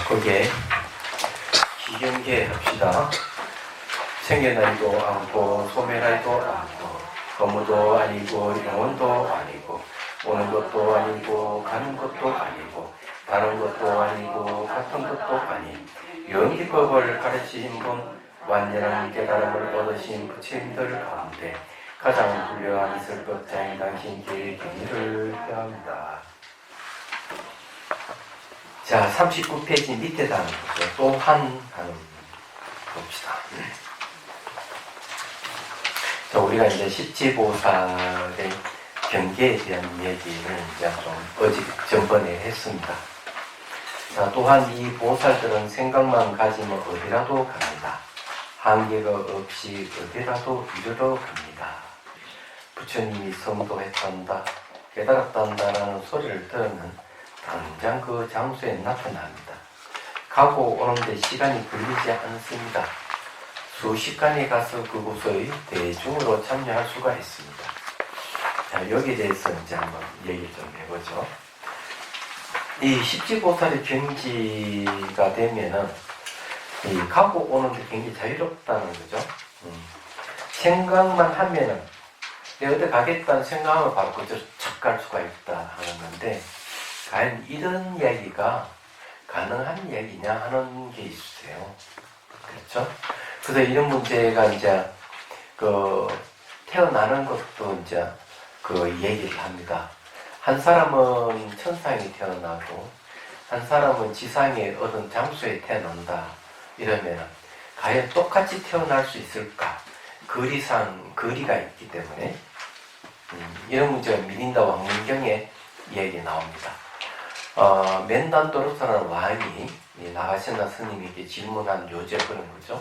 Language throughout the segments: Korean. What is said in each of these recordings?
거기에 기경계 합시다. 생겨나이도 않고 소멸하이도 않고 거무도 아니고 영원도 아니고 오는 것도 아니고 가는 것도 아니고 다른 것도 아니고 같은 것도 아닌 영기법을 가르치신 분, 완전한 깨달음을 얻으신 부처님들 가운데 가장 훌륭한 설법자인 당신께 경의를 표합니다. 자, 39페이지 밑에 단어 또한 봅시다. 자, 우리가 이제 십지보살의 경계에 대한 얘기를 이제 좀 전번에 했습니다. 자, 또한 이 보살들은 생각만 가지면 어디라도 갑니다. 한계가 없이 어디라도 이르러 갑니다. 부처님이 성도했단다, 깨달았단다라는 소리를 들으면 당장 그 장소에 나타납니다. 가고 오는데 시간이 걸리지 않습니다. 수시간에 가서 그곳의 대중으로 참여할 수가 있습니다. 자, 여기에 대해서 이제 한번 얘기 좀 해보죠. 이 십지보살의 경지가 되면은 이 가고 오는데 굉장히 자유롭다는 거죠. 생각만 하면은 내가 어디 가겠다는 생각하면 바로 그쪽으로 착 갈 수가 있다 하는 건데, 과연 이런 이야기가 가능한 이야기냐 하는 게 있으세요. 그렇죠? 그래서 이런 문제가 이제 태어나는 것도 이제 얘기를 합니다. 한 사람은 천상에 태어나고 한 사람은 지상의 어떤 장소에 태어난다 이러면 과연 똑같이 태어날 수 있을까? 거리가 있기 때문에 이런 문제가 미린다 왕문경에 이야기 나옵니다. 멘단도로사라는 왕이 나가시나 스님에게 질문한 요제 그런 거죠.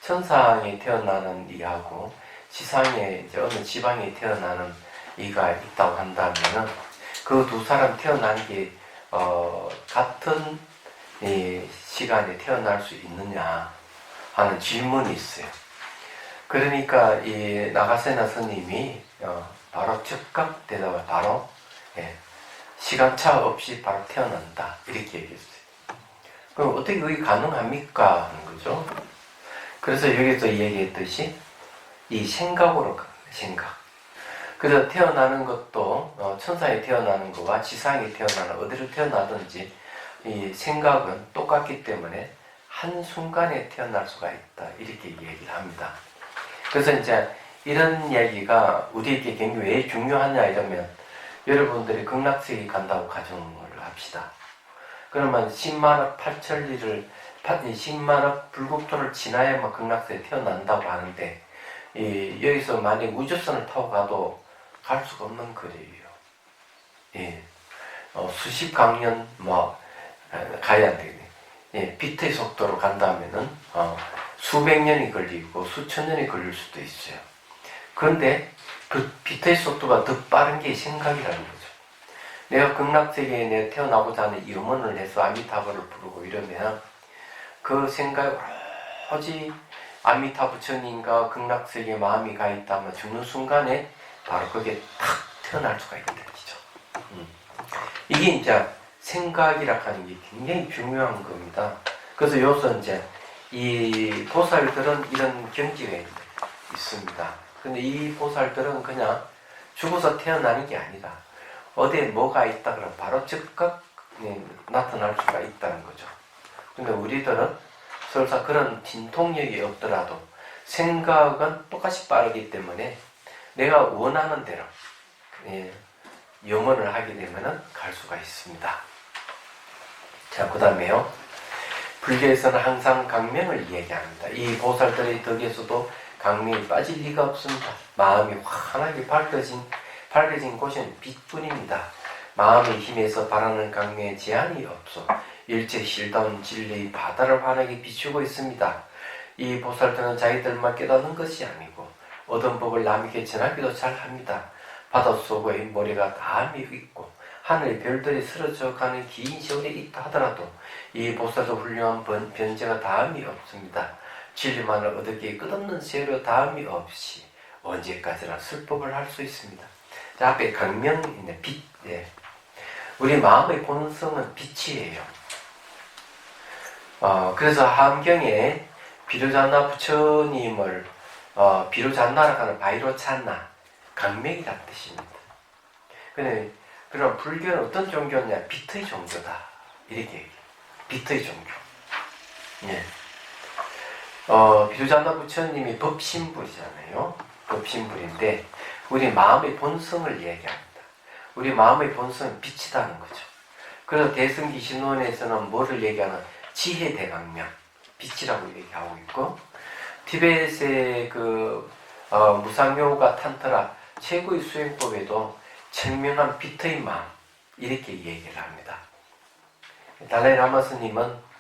천상에 태어나는 이하고 지상에 이제 어느 지방에 태어나는 이가 있다고 한다면은 그 두 사람 태어난 게 같은 시간에 태어날 수 있느냐 하는 질문이 있어요. 그러니까 이 나가세나 스님이 바로 즉각 대답을 바로 시간차 없이 바로 태어난다 이렇게 얘기했어요. 그럼 어떻게 그게 가능합니까 하는 거죠. 그래서 여기서 얘기했듯이 이 생각으로 생각. 그래서 태어나는 것도 천상에 태어나는 것과 지상에 태어나는 어디로 태어나든지 이 생각은 똑같기 때문에 한순간에 태어날 수가 있다 이렇게 얘기를 합니다. 그래서 이제 이런 이야기가 우리에게 굉장히 왜 중요하냐 이러면, 여러분들이 극락세계 간다고 가정을 합시다. 그러면 10만억 8천리를 10만억 불국토를 지나야만 극락세계에 태어난다고 하는데, 여기서 만약 우주선을 타고 가도 갈 수가 없는 거리예요. 수십 강년 가야 되겠네. 빛의 속도로 간다면은 수백 년이 걸리고 수천 년이 걸릴 수도 있어요. 그런데 그 빛의 속도가 더 빠른 게 생각이라는 거죠. 내가 극락세계에 내가 태어나고자 하는 염원을 해서 아미타불을 부르고 이러면 그 생각에 오로지 아미타 부처님과 극락세계에 마음이 가 있다면 죽는 순간에 바로 그게 탁 태어날 수가 있다는 거죠. 이게 이제 생각이라 하는 게 굉장히 중요한 겁니다. 그래서 여기서 이제 이 보살들은 이런 경지가 있습니다. 근데 이 보살들은 그냥 죽어서 태어나는 게 아니라 어디에 뭐가 있다 그러면 바로 즉각 나타날 수가 있다는 거죠. 그러니까 우리들은 설사 그런 진통력이 없더라도 생각은 똑같이 빠르기 때문에 내가 원하는 대로 염원을 하게 되면 갈 수가 있습니다. 자, 그 다음에요. 불교에서는 항상 강명을 이야기합니다. 이 보살들의 덕에서도 강명이 빠질 리가 없습니다. 마음이 환하게 밝아진 곳은 빛뿐입니다. 마음의 힘에서 바라는 강명에 제한이 없어 일체 실다운 진리의 바다를 환하게 비추고 있습니다. 이 보살들은 자기들만 깨닫는 것이 아니고 얻은 법을 남에게 전하기도 잘합니다. 바닷속의 모래가 담이 있고 하늘의 별들이 쓰러져 가는 긴 세월이 있다 하더라도 이 보살도 훌륭한 변제가 다음이 없습니다. 진리만을 얻기에 끝없는 세월의 다음이 없이 언제까지나 설법을 할 수 있습니다. 자, 앞에 강명이네, 빛. 우리 마음의 본성은 빛이에요. 그래서 함경에 비로잔나 부처님을 비로잔나라고 하는 바이로찬나 강명이라는 뜻입니다. 그럼 불교는 어떤 종교냐? 빛의 종교다. 이렇게 얘기해요. 빛의 종교. 예. 비로잔나 부처님이 법신불이잖아요. 법신불인데 우리 마음의 본성을 얘기합니다. 우리 마음의 본성은 빛이라는 거죠. 그래서 대승기신론에서는 뭐를 얘기하는 지혜대강명, 빛이라고 얘기하고 있고, 티베트의 무상요가 탄트라 최고의 수행법에도 청명한 빛의 마음, 이렇게 얘기를 합니다. 달라이라마 스님은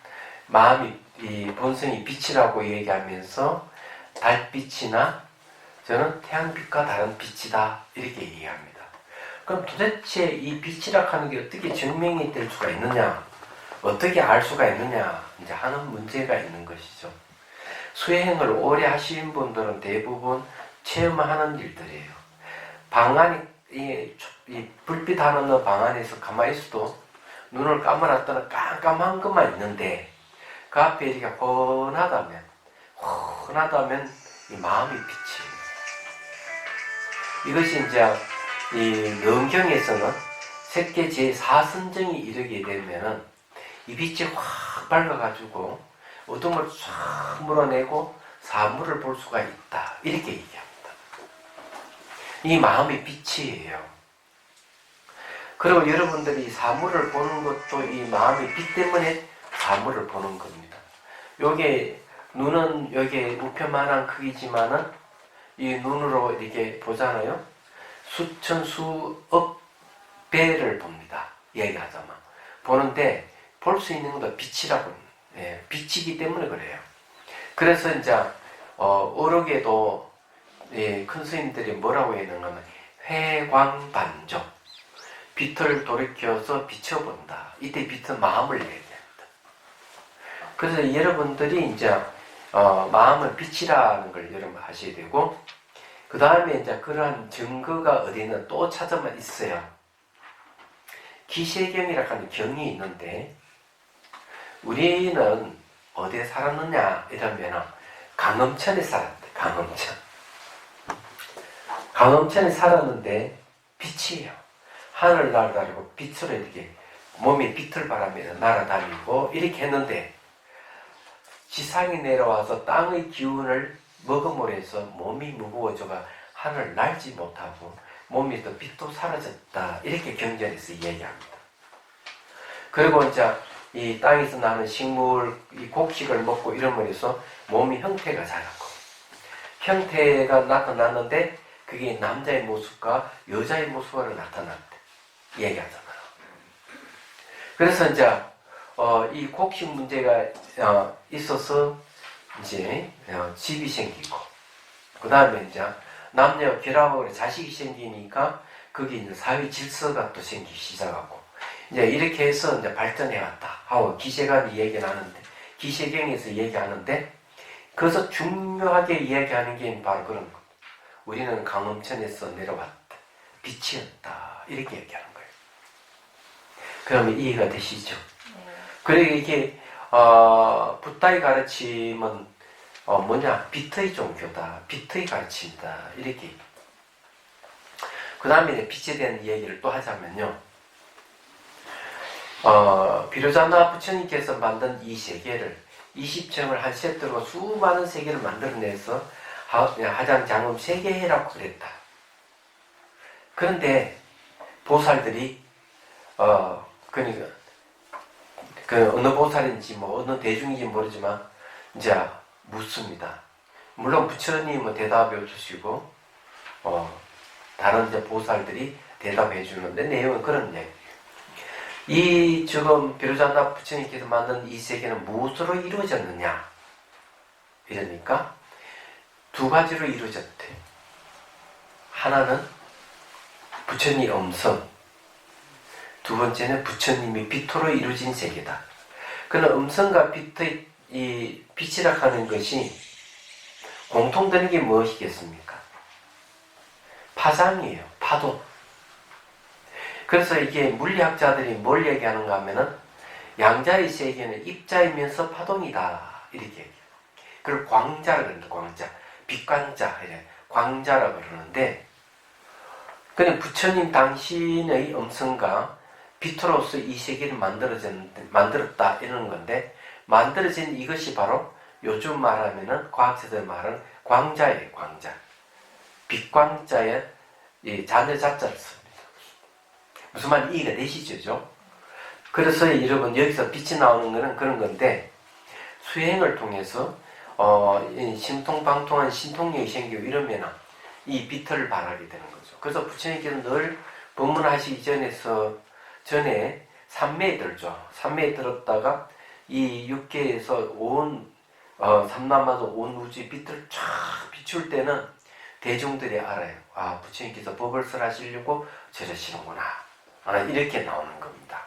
이 본성이 빛이라고 얘기하면서 달빛이나 저는 태양빛과 다른 빛이다, 이렇게 얘기합니다. 그럼 도대체 이 빛이라 하는 게 어떻게 증명이 될 수가 있느냐? 어떻게 알 수가 있느냐? 이제 하는 문제가 있는 것이죠. 수행을 오래 하신 분들은 대부분 체험하는 일들이에요. 방 안에, 이 불빛 하는 방 안에서 가만히 있어도 눈을 감아놨더니 깜깜한 것만 있는데 그 앞에 이렇게 훤하다면 이 마음이 빛이에요. 이것이 이제 이 명경에서는 색계 제4선정이 이르게 되면은 이 빛이 확 밝아가지고 어둠을 쫙 물어내고 사물을 볼 수가 있다. 이렇게 얘기합니다. 이 마음이 빛이에요. 그리고 여러분들이 사물을 보는 것도 이 마음의 빛 때문에 사물을 보는 겁니다. 요게 눈은 여기에 우편만한 크기지만은 이 눈으로 이렇게 보잖아요. 수천 수억 배를 봅니다. 얘기하자면 보는데 볼 수 있는 것도 빛이라고, 빛이기 때문에 그래요. 그래서 이제 어록에도 큰 스님들이 뭐라고 했는가 하면 회광반조, 빛을 돌이켜서 비춰본다. 이때 빛은 마음을 얘기합니다. 그래서 여러분들이 이제 마음은 빛이라는 걸 여러분 아셔야 되고, 그 다음에 이제 그러한 증거가 어디는 또 찾아만 있어요. 기세경이라고 하는 경이 있는데, 우리는 어디에 살았느냐 이러면 강엄천에 살았대. 강엄천에 살았는데 빛이에요. 하늘 날다르고 빛으로 이렇게 몸에 빛을 바라면서 날아다니고 이렇게 했는데, 지상에 내려와서 땅의 기운을 먹음으로 해서 몸이 무거워져가 하늘 날지 못하고 몸에서 빛도 사라졌다. 이렇게 경전에서 얘기합니다. 그리고 이제 이 땅에서 나는 식물, 이 곡식을 먹고 이러므로 해서 몸의 형태가 자랐고, 형태가 나타났는데 그게 남자의 모습과 여자의 모습으로 나타났대. 얘기하잖아요. 그래서 이제 이 곡식 문제가 있어서 이제 집이 생기고, 그 다음에 이제 남녀 결합으로 자식이 생기니까 거기 이제 사회 질서가 또 생기기 시작하고, 이제 이렇게 해서 이제 발전해왔다 하고 기세관이 얘기하는데, 기세경에서 얘기하는데, 그래서 중요하게 이야기하는 게 바로 그런 거. 우리는 강엄천에서 내려왔다. 빛이었다. 이렇게 얘기하는 거예요. 그러면 이해가 되시죠? 그리고 이게 붓다의 가르침은 뭐냐? 빛의 종교다. 빛의 가르침이다. 이렇게. 그 다음에 이제 빛에 대한 이야기를 또 하자면요. 비로자나 부처님께서 만든 이 세계를 20점을 한 세트로 수많은 세계를 만들어내서 하장장음 세계해라고 그랬다. 그런데 보살들이 그러니까 그 어느 보살인지 뭐 어느 대중인지 모르지만 이제 묻습니다. 물론 부처님은 대답해 주시고 다른 이제 보살들이 대답해 주는데 내용은 그런 얘기. 이 지금 비로자나 부처님께서 만든 이 세계는 무엇으로 이루어졌느냐? 이러니까 두 가지로 이루어졌대. 하나는 부처님 음성, 두 번째는 부처님이 빛으로 이루어진 세계다. 그러나 음성과 빛의 이 빛이라 하는 것이 공통되는 게 무엇이겠습니까? 파장이에요. 파도. 그래서 이게 물리학자들이 뭘 얘기하는가 하면은 양자의 세계는 입자이면서 파동이다. 이렇게 얘기해요. 그걸 광자라고 그러는데, 광자. 빛광자, 광자라고 그러는데, 그냥 부처님 당신의 음성과 빛으로서 이 세계를 만들었다. 이러는 건데, 만들어진 이것이 바로 요즘 말하면은, 과학자들 말은 광자예요, 광자. 빛광자에 이 자녀 자자를 씁니다. 무슨 말 이해가 되시죠? 그래서 여러분 여기서 빛이 나오는 거는 그런 건데, 수행을 통해서 신통방통한 신통력이 생기고 이러면 이 빛을 발하게 되는 거죠. 그래서 부처님께서 늘 법문하시기 전에 삼매에 들죠. 삼매에 들었다가 이 육계에서 온 삼남하도 온 우주의 빛을 쫙 비출 때는 대중들이 알아요. 아, 부처님께서 법을 설하시려고 저러시는구나. 이렇게 나오는 겁니다.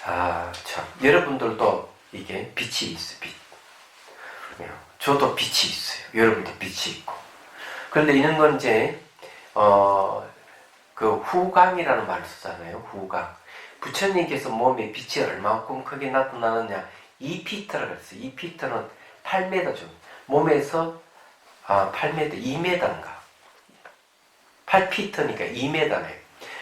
아, 참. 여러분들도 이게 빛이 있어요, 빛. 저도 빛이 있어요. 여러분도 빛이 있고. 그런데 이런 건 이제, 그 후광이라는 말을 쓰잖아요, 후광. 부처님께서 몸에 빛이 얼마만큼 크게 나타나느냐. 2피트라고 했어요. 2피트는 8m 정도. 몸에서 8m, 2m인가. 8피트니까 2m네.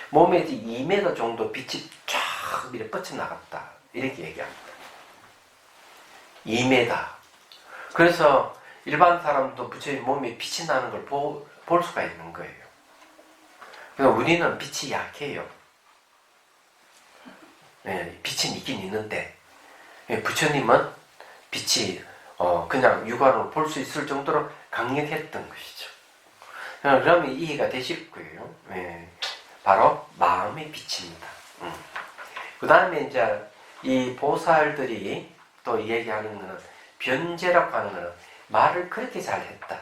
몸에서 2m 정도 빛이 쫙 이렇게 뻗쳐나갔다. 이렇게 얘기합니다. 2m. 그래서 일반 사람도 부처님 몸에 빛이 나는 걸 볼 수가 있는 거예요. 그러니까 우리는 빛이 약해요. 네, 빛이 있긴 있는데, 부처님은 빛이 그냥 육안으로 볼 수 있을 정도로 강력했던 것이죠. 그러면 이해가 되실 거예요. 네, 바로 마음의 빛입니다. 그 다음에 이제 이 보살들이 또 얘기하는 거는 변제라고 하는 거는 말을 그렇게 잘했다.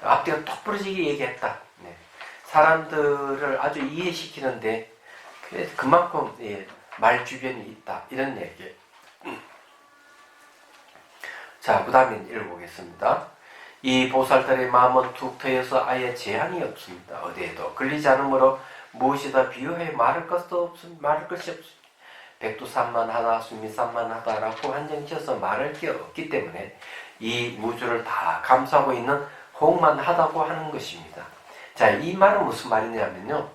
앞뒤가 똑 부러지게 얘기했다. 네. 사람들을 아주 이해시키는데 그만큼 말 주변이 있다. 이런 얘기. 자, 그 다음에 읽어보겠습니다. 이 보살들의 마음은 툭 트여서 아예 제한이 없습니다. 어디에도 걸리지 않으므로 무엇이다 비유해 말할 것이 없습니다. 백두산만하다, 수미산만하다라고 한정지어서 말할 게 없기 때문에 이 우주를 다 감싸고 있는 홍만하다고 하는 것입니다. 자, 이 말은 무슨 말이냐면요.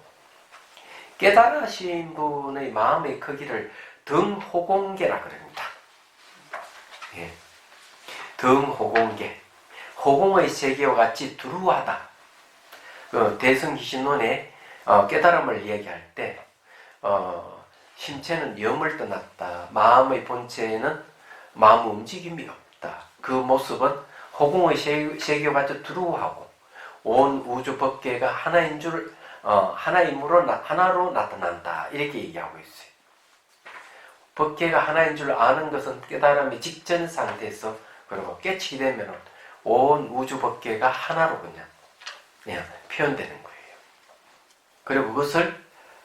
깨달으신 분의 마음의 크기를 등호공계라 그럽니다. 예. 등호공계. 호공의 세계와 같이 두루하다. 대승기신론에 깨달음을 얘기할 때 신체는 영을 떠났다. 마음의 본체에는 마음 움직임이 없다. 그 모습은 호공의 세계와 같이 두루하고 온 우주 법계가 하나인 줄 하나로 나타난다. 이렇게 얘기하고 있어요. 법계가 하나인 줄 아는 것은 깨달음의 직전 상태에서 그리고 깨치게 되면 온 우주 법계가 하나로 그냥 표현되는 거예요. 그리고 그것을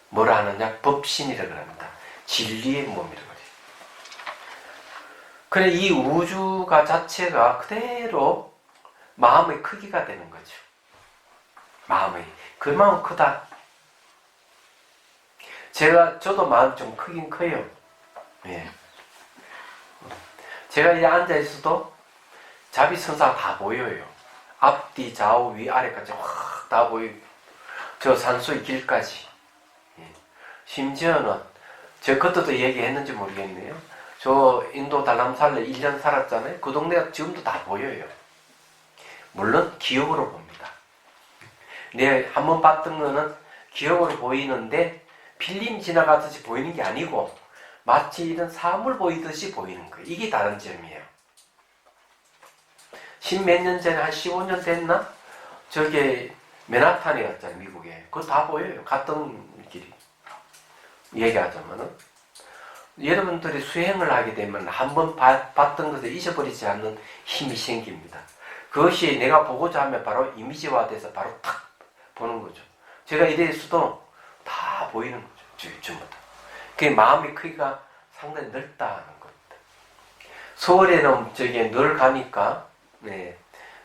뭐라 하느냐? 법신이라고 합니다. 진리의 몸이라고 해요. 그래, 이 우주가 자체가 그대로 마음의 크기가 되는 거죠. 마음의. 그만큼 크다. 저도 마음이 좀 크긴 커요. 예. 제가 이제 앉아있어도 자비선상 다 보여요. 앞뒤, 좌우, 위, 아래까지 확 다 보이고, 저 산소의 길까지. 예. 심지어는, 제가 그때도 얘기했는지 모르겠네요. 저 인도 달람살레 1년 살았잖아요. 그 동네가 지금도 다 보여요. 물론 기억으로 봅니다. 내가 한번 봤던 거는 기억으로 보이는데 필름 지나가듯이 보이는 게 아니고 마치 이런 사물 보이듯이 보이는 거예요. 이게 다른 점이에요. 십몇 년 전에 한 15년 됐나? 저게 맨하탄에 갔잖아요. 미국에. 그거 다 보여요. 갔던 길이. 얘기하자면은 여러분들이 수행을 하게 되면 한번 봤던 것을 잊어버리지 않는 힘이 생깁니다. 그것이 내가 보고자 하면 바로 이미지화돼서 바로 탁 보는 거죠. 제가 이래서도 다 보이는 거죠. 전부 다. 그 마음의 크기가 상당히 넓다는 겁니다. 서울에는 저기 늘 가니까 네,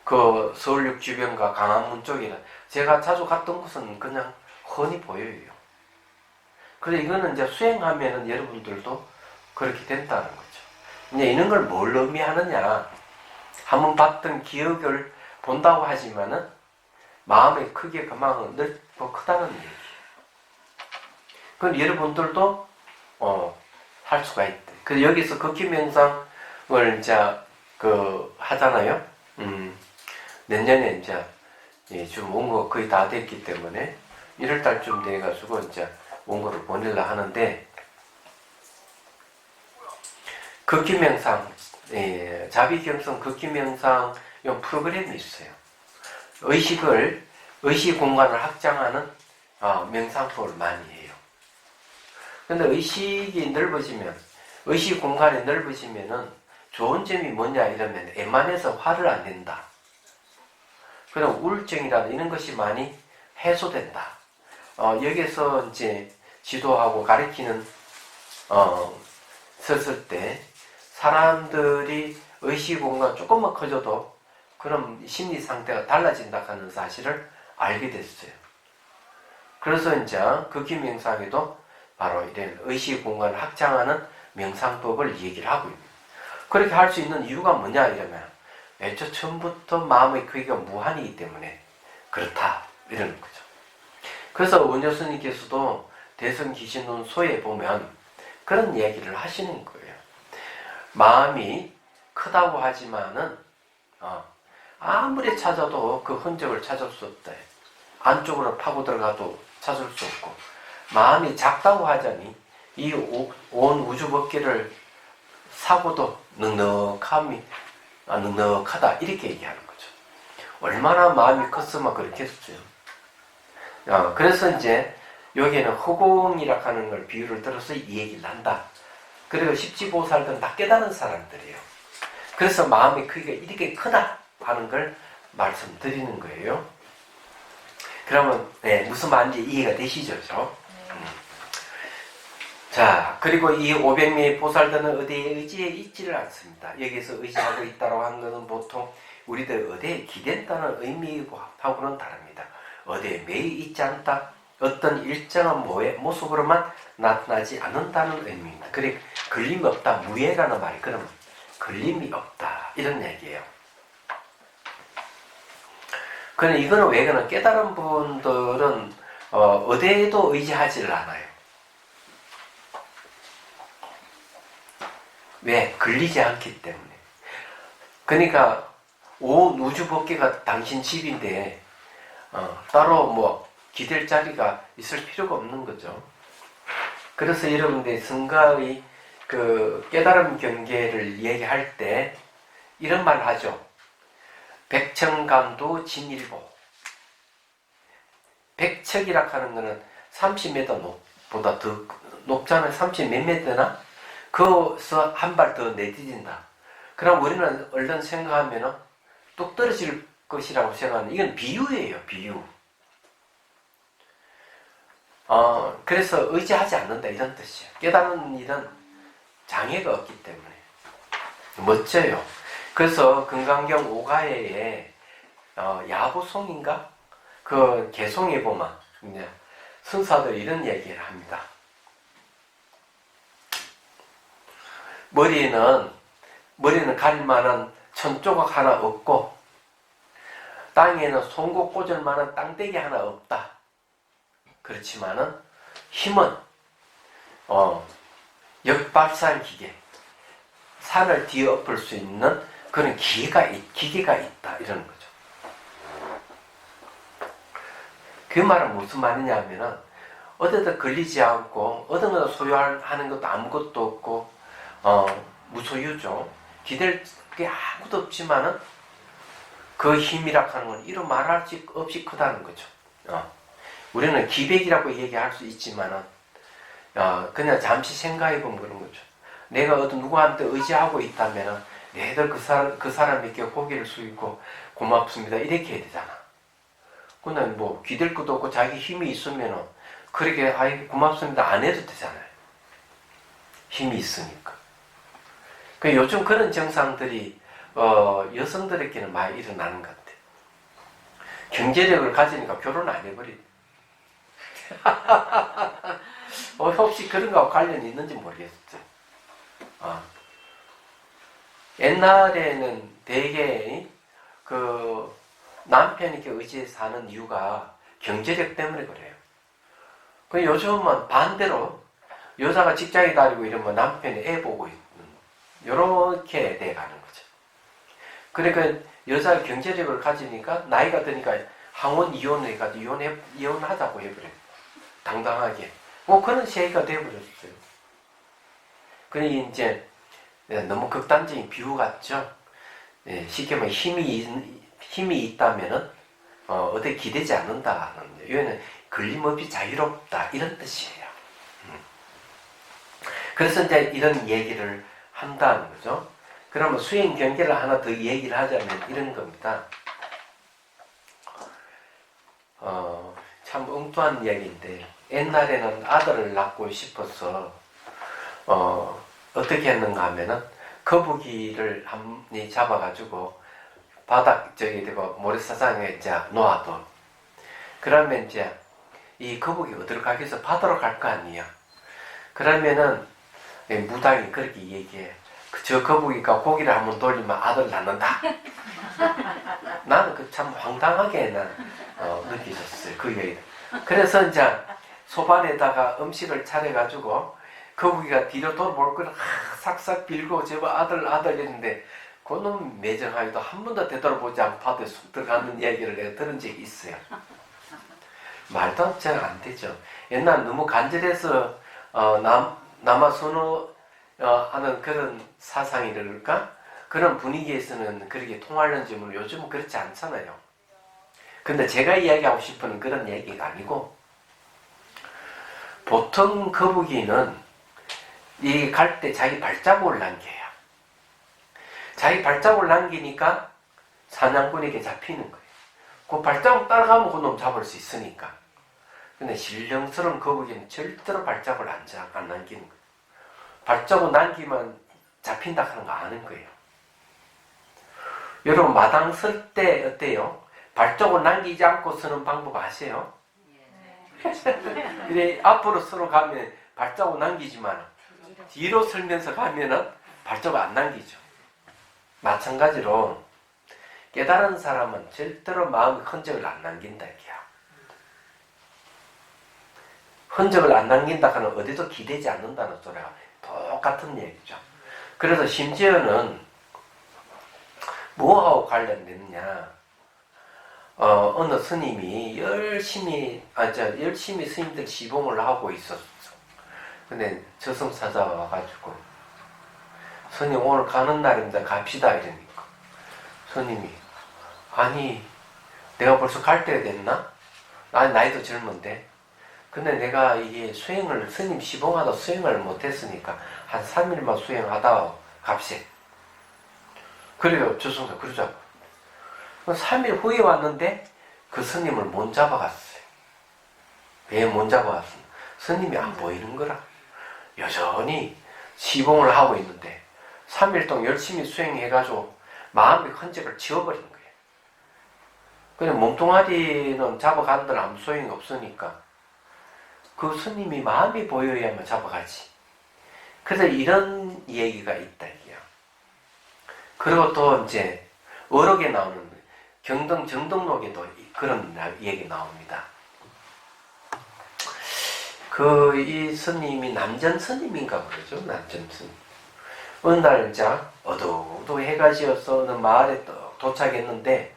그 서울역 주변과 강안문 쪽에는 제가 자주 갔던 곳은 그냥 훤히 보여요. 그래서 이거는 이제 수행하면은 여러분들도 그렇게 된다는 거죠. 이제 이런 걸 뭘 의미하느냐. 한번 봤던 기억을 본다고 하지만은 마음의 크기의 그만은 넓고 크다는 얘기예요. 그건 여러분들도 할 수가 있대. 그래서 여기서 극기 명상을 이제 하잖아요. 내년에 이제 지금 원고 거의 다 됐기 때문에 1월 달쯤 돼가지고 이제 원고를 보내려 하는데, 극기 명상, 자비경성 극기 명상 이 프로그램이 있어요. 의식 공간을 확장하는 명상법을 많이 해요. 근데 의식 공간이 넓어지면은 좋은 점이 뭐냐 이러면 웬만해서 화를 안 낸다. 그럼 우울증이라든 이런 것이 많이 해소된다. 여기서 이제 지도하고 가르치는 썼을 때 사람들이 의식 공간 조금만 커져도 그럼 심리 상태가 달라진다 하는 사실을 알게 됐어요. 그래서 이제 극기 명상에도 바로 이런 의식 공간을 확장하는 명상법을 얘기를 하고 있습니다. 그렇게 할 수 있는 이유가 뭐냐 이러면 애초 처음부터 마음의 크기가 무한이기 때문에 그렇다 이러는 거죠. 그래서 원효 스님께서도 대성기신론소에 보면 그런 얘기를 하시는 거예요. 마음이 크다고 하지만은 아무리 찾아도 그 흔적을 찾을 수 없다. 안쪽으로 파고 들어가도 찾을 수 없고, 마음이 작다고 하자니 이 온 우주 법계를 사고도 넉넉하다 이렇게 얘기하는 거죠. 얼마나 마음이 컸으면 그렇겠어요. 그래서 이제 여기에는 허공이라 하는 걸 비유를 들어서 이 얘기를 한다. 그리고 십지보살들은 다 깨달은 사람들이에요. 그래서 마음의 크기가 이렇게 크다 하는 걸 말씀드리는 거예요. 그러면 무슨 말인지 이해가 되시죠? 자, 그리고 이 500명의 보살들은 어디에 의지에 있지를 않습니다. 여기서 의지하고 있다고 하는 것은 보통 우리들 어디에 기댄다는 의미하고는 다릅니다. 어디에 매이 있지 않다, 어떤 일정한 모습으로만 나타나지 않는다는 의미입니다. 그리고 걸림이 없다, 무예라는 말이 그러면 걸림이 없다 이런 얘기예요. 그런데 이거는 왜 그러나 깨달은 분들은 어디에도 의지하지를 않아요. 왜? 걸리지 않기 때문에. 그러니까 온 우주 법계가 당신 집인데 따로 기댈 자리가 있을 필요가 없는 거죠. 그래서 여러분들 성가의 그 깨달음 경계를 얘기할 때 이런 말 하죠. 백천감도 진일보. 백척이라 하는 거는 30m 보다 더 높잖아요. 30 몇 미터나? 거기서 한 발 더 내디딘다. 그럼 우리는 얼른 생각하면 뚝 떨어질 것이라고 생각하는, 이건 비유예요, 비유. 그래서 의지하지 않는다 이런 뜻이에요. 깨닫는 일은 장애가 없기 때문에. 멋져요. 그래서 금강경 오가예에 야부송인가? 그 개송에 보면 이제 선사들 이런 얘기를 합니다. 머리는 가릴 만한 천조각 하나 없고 땅에는 송곳 꽂을 만한 땅대기 하나 없다. 그렇지만은 힘은 역발산 기계, 산을 뒤엎을 수 있는 그런 기계가 있다 이러는 거죠. 그 말은 무슨 말이냐 하면은 어디다 걸리지 않고 어떤 거 소유하는 것도 아무것도 없고 무소유죠. 기댈 게 아무것도 없지만은 그 힘이라 하는 건 이루 말할 수 없이 크다는 거죠. 우리는 기백이라고 얘기할 수 있지만은 그냥 잠시 생각해보면 그런 거죠. 내가 어떤 누구한테 의지하고 있다면은 내들 그 사람에게 고개를 숙이고 고맙습니다 이렇게 해야 되잖아. 근데 기댈 것도 없고 자기 힘이 있으면은 그렇게 고맙습니다 안 해도 되잖아요. 힘이 있으니까. 요즘 그런 증상들이 여성들에게는 많이 일어나는 것 같아요. 경제력을 가지니까 결혼 안 해버리고 혹시 그런 거하고 관련이 있는지 모르겠어요. 옛날에는 되게 그 남편이 이렇게 의지에 사는 이유가 경제력 때문에 그래요. 그 요즘은 반대로 여자가 직장에 다니고 이러면 남편이 애 보고 있는 요렇게 돼가는 거죠. 그러니까 여자가 경제력을 가지니까 나이가 드니까 항원 이혼을 해가지고 이혼하자고 해버려요. 당당하게. 뭐 그런 시기가 돼버렸어요. 그러니 이제 너무 극단적인 비유 같죠? 예, 쉽게 말해 힘이 있다면은 어떻게 기대지 않는다는 이거는 걸림없이 자유롭다 이런 뜻이에요. 그래서 이제 이런 얘기를 한다는 거죠. 그러면 수행 경계를 하나 더 얘기를 하자면 이런 겁니다. 참 엉뚱한 얘기인데 옛날에는 아들을 낳고 싶어서 어떻게 했는가 하면은 거북이를 한 이 잡아가지고 바닥 저기 되고 모래사장에 이제 놓아둬. 그러면 이제 이 거북이 어디로 가겠어? 바다로 갈 거 아니야. 그러면은 무당이 그렇게 얘기해. 저 거북이가 고기를 한번 돌리면 아들 낳는다. 나는 그 참 황당하게 느끼셨어요. 그 얘기. 그래서 이제 소반에다가 음식을 차려가지고 거북이가 뒤로 돌아볼 거를 싹싹 빌고 저 아들 이랬는데 그놈 매정하게도 한 번도 되돌아보지 않고 바다에 쑥 들어가는 얘기를 내가 들은 적이 있어요. 말도 잘 안 되죠. 옛날 너무 간절해서 남아 선호하는 그런 사상이랄까? 그런 분위기에서는 그렇게 통하는지 모르겠어요. 요즘은 그렇지 않잖아요. 근데 제가 이야기하고 싶은 그런 얘기가 아니고 보통 거북이는 이 갈 때 자기 발자국을 남겨요. 자기 발자국을 남기니까 사냥꾼에게 잡히는 거예요. 그 발자국 따라가면 그놈 잡을 수 있으니까. 근데 신령스러운 거북이는 절대로 발자국을 안 남기는 거예요. 발자국 남기면 잡힌다 하는 거 아는 거예요. 여러분 마당 쓸 때 어때요? 발자국을 남기지 않고 쓰는 방법 아세요? 근데 앞으로 서로 가면 발자국 남기지만 뒤로 설면서 가면은 발자국 안 남기죠. 마찬가지로 깨달은 사람은 절대로 마음의 흔적을 안 남긴다 이게야. 흔적을 안 남긴다 하는 어디도 기대지 않는다는 소리가 똑같은 얘기죠. 그래서 심지어는 뭐하고 관련됐느냐? 어느 스님이 열심히 스님들 시봉을 하고 있었어. 근데 저승사자가 와가지고 스님 오늘 가는 날입니다. 갑시다 이러니까 스님이 아니 내가 벌써 갈 때가 됐나? 나이도 젊은데 근데 내가 이게 스님 시봉하다 수행을 못했으니까 한 3일만 수행하다 갑세. 그래요. 저승사 그러자고. 3일 후에 왔는데 그 스님을 못 잡아갔어요. 왜 못 잡아갔어요? 스님이 안 보이는 거라. 여전히 시봉을 하고 있는데 3일 동안 열심히 수행해가지고 마음의 흔적을 지워버린 거예요. 그냥 몸뚱아리는 잡아간들 아무 소용이 없으니까 그 스님이 마음이 보여야만 잡아가지. 그래서 이런 얘기가 있다 이게요. 그리고 또 이제 어록에 나오는 경등 정등록에도 그런 얘기 나옵니다. 이 스님이 남전 스님인가 그러죠. 남전 스님. 어느 날 이제 어두워도 해가 지어서 어느 마을에 도착했는데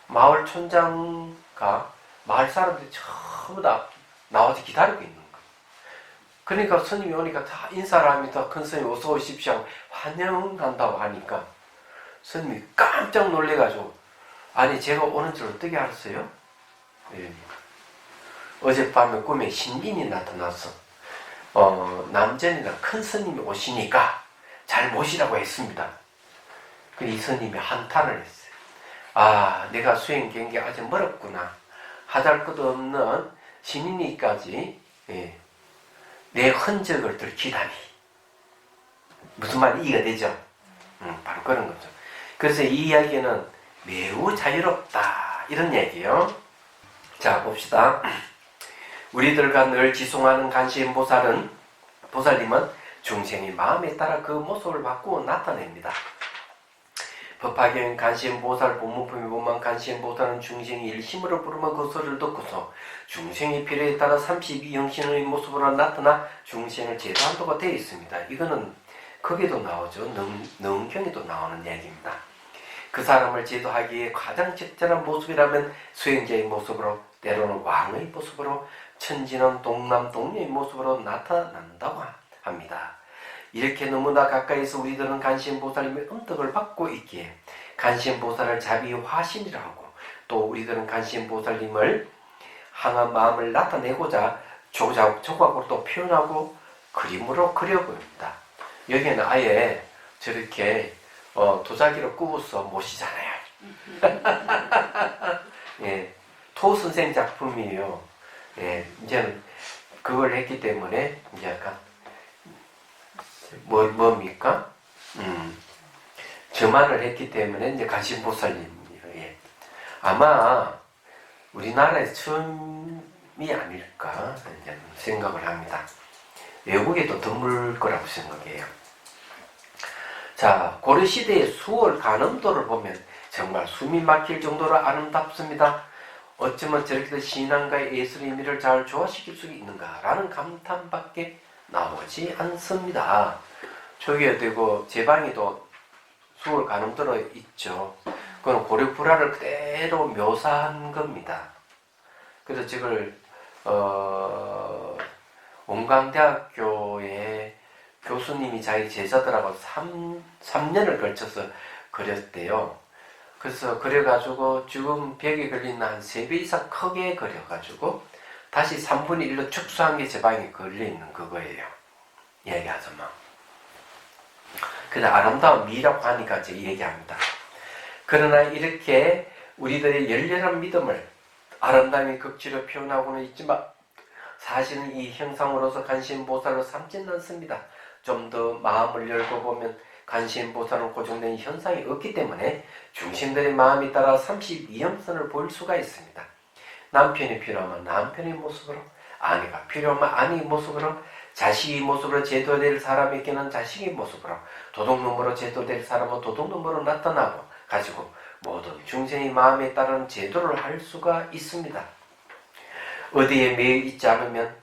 마을 촌장과 마을 사람들이 전부 다 나와서 기다리고 있는 거예요. 그러니까 스님이 오니까 다 인사를 하면서 큰 스님 어서 오십시오 하고 환영한다고 하니까 스님이 깜짝 놀래가지고 아니 제가 오는 줄 어떻게 알았어요? 이러니까 어젯밤에 꿈에 신인이 나타나서 남전이나 큰 스님이 오시니까 잘 모시라고 했습니다. 이 스님이 한탄을 했어요. 아 내가 수행 경계 아직 멀었구나. 하잘 것 없는 신인이까지 내 흔적을 들키다니. 무슨 말이 이해가 되죠? 바로 그런 거죠. 그래서 이 이야기는 매우 자유롭다 이런 얘기예요. 자 봅시다. 우리들과 늘 지송하는 보살님은 중생의 마음에 따라 그 모습을 바꾸어 나타냅니다. 법화경 관세음보살 본문품에 보면 관세음보살은 중생이 일심으로 부르면 그 소리를 듣고서 중생의 필요에 따라 32형신의 모습으로 나타나 중생을 제도한다고 되어 있습니다. 이거는 거기도 나오죠. 능경에도 나오는 얘기입니다. 그 사람을 제도하기에 가장 적절한 모습이라면 수행자의 모습으로, 때로는 왕의 모습으로, 천지는 동남동녀의 모습으로 나타난다고 합니다. 이렇게 너무나 가까이서 우리들은 관세음보살님의 음덕을 받고 있기에 관세음보살을 자비화신이라 하고, 또 우리들은 관세음보살님을 항한 마음을 나타내고자 조각으로 또 표현하고 그림으로 그려봅니다. 여기에는 아예 저렇게 도자기로 꾸어서 모시잖아요. 예, 토 선생 작품이에요. 예, 이제는 그걸 했기 때문에 이제 약간 뭡니까? 저만을 했기 때문에 이제 관세음보살님이에요. 예. 아마 우리나라에서 처음이 아닐까 생각을 합니다. 외국에도 드물 거라고 생각해요. 자, 고려시대의 수월 간음도를 보면 정말 숨이 막힐 정도로 아름답습니다. 어쩌면 저렇게 신앙과 예술의 의미를 잘 조화시킬 수 있는가라는 감탄밖에 나오지 않습니다. 저기에 되고 제 방에도 수월 간음도로 있죠. 그건 고려 불화를 그대로 묘사한 겁니다. 그래서 저걸 원광대학교의 교수님이 자기 제자들하고 3년을 걸쳐서 그렸대요. 그래서 그려가지고 지금 벽에 걸리는 한 3배 이상 크게 그려가지고 다시 3분의 1로 축소한 게 제 방에 걸려있는 그거예요. 얘기하자면. 그래서 아름다운 미라고 하니까 제가 얘기합니다. 그러나 이렇게 우리들의 열렬한 믿음을 아름다움의 극치로 표현하고는 있지만 사실은 이 형상으로서 관세음보살로 삼지는 않습니다. 좀 더 마음을 열고 보면 관세음보살은 고정된 현상이 없기 때문에 중생들의 마음에 따라 32형선을 보일 수가 있습니다. 남편이 필요하면 남편의 모습으로, 아내가 필요하면 아내의 모습으로, 자식의 모습으로 제도될 사람에게는 자식의 모습으로, 도둑놈으로 제도될 사람은 도둑놈으로 나타나고 가지고 모든 중생의 마음에 따른 제도를 할 수가 있습니다. 어디에 매여 있지 않으면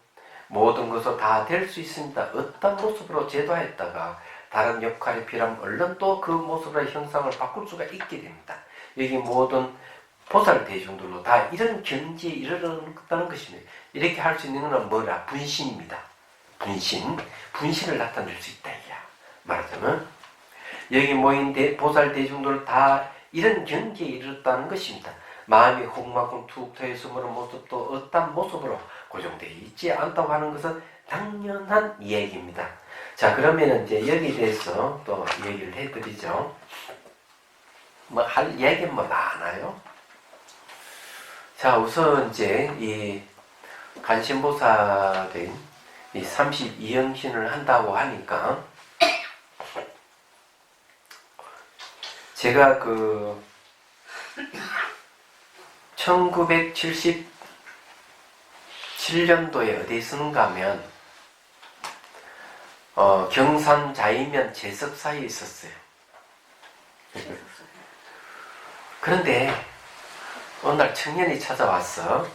모든 것을 다 될 수 있습니다. 어떤 모습으로 제도했다가 다른 역할이 필요하면 얼른 또 그 모습으로 형상을 바꿀 수가 있게 됩니다. 여기 모든 보살 대중들로 다 이런 경지에 이르렀다는 것입니다. 이렇게 할 수 있는 것은 뭐라? 분신입니다. 분신을 나타낼 수 있다. 말하자면 여기 모인 보살 대중들 다 이런 경지에 이르렀다는 것입니다. 마음이 혹만큼 툭 트였으므로 모습도 어떤 모습으로 고정되어 있지 않다고 하는 것은 당연한 얘기입니다. 자, 그러면 이제 여기에 대해서 또 얘기를 해드리죠. 뭐 할 얘기는 뭐 많아요. 자, 우선 이제 이 관세음보살의 이 32형신을 한다고 하니까 제가 그 1977년도에 어디에 쓰는가 하면 경산자이면 제석사에 있었어요. 그런데 어느 날 청년이 찾아와서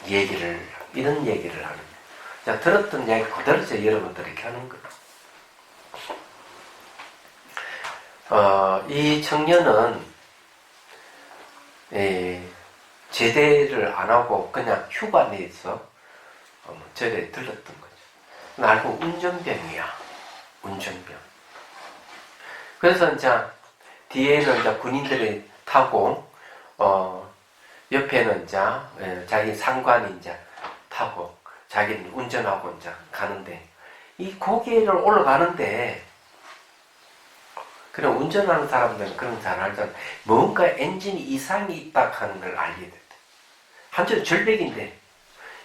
이런 얘기를 하는 거예요. 제가 들었던 얘기 그대로 여러분들에게 하는 거예요. 이 청년은 제대를 안 하고 그냥 휴가 내서 절에 들렀던 거죠. 알고 운전병이야. 운전병. 그래서 이제 뒤에는 이제 군인들이 타고 옆에는 이제 자기 상관이 이제 타고 자기는 운전하고 이제 가는데 이 고개를 올라가는데 그냥 운전하는 사람들은 그런 잘 알잖아. 뭔가 엔진 이상이 있다 하는 걸 알게 됐대. 한쪽 절벽인데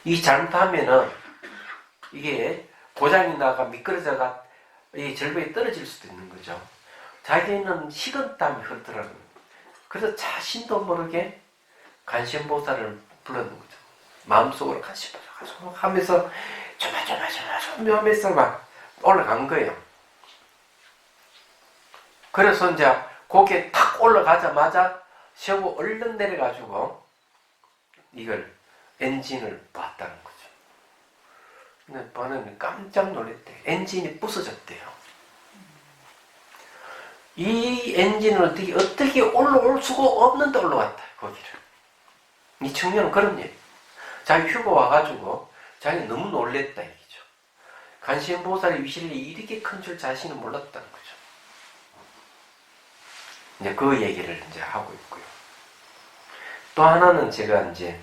이 잘못하면은 이게 고장이 나가 미끄러져가 이 절벽에 떨어질 수도 있는 거죠. 자기는 식은땀이 흐르더라고요. 그래서 자신도 모르게 관세음보살을 불렀는 거죠. 마음속으로 간신보살 하면서 조마조마하면서 막 올라간 거예요. 그래서 이제 고개 탁 올라가자마자 셔고 얼른 내려가지고 이걸 엔진을 봤다는 거죠. 근데 반은 깜짝 놀랐대. 엔진이 부서졌대요. 이 엔진을 어떻게 올라올 수가 없는데 올라왔다, 거기를. 이 청년은 그런 일. 자기 휴가 와가지고 자기 너무 놀랬다, 이거죠. 관세음보살의 위실이 이렇게 큰 줄 자신은 몰랐다는 거죠. 이제 그 얘기를 이제 하고 있고요. 또 하나는 제가 이제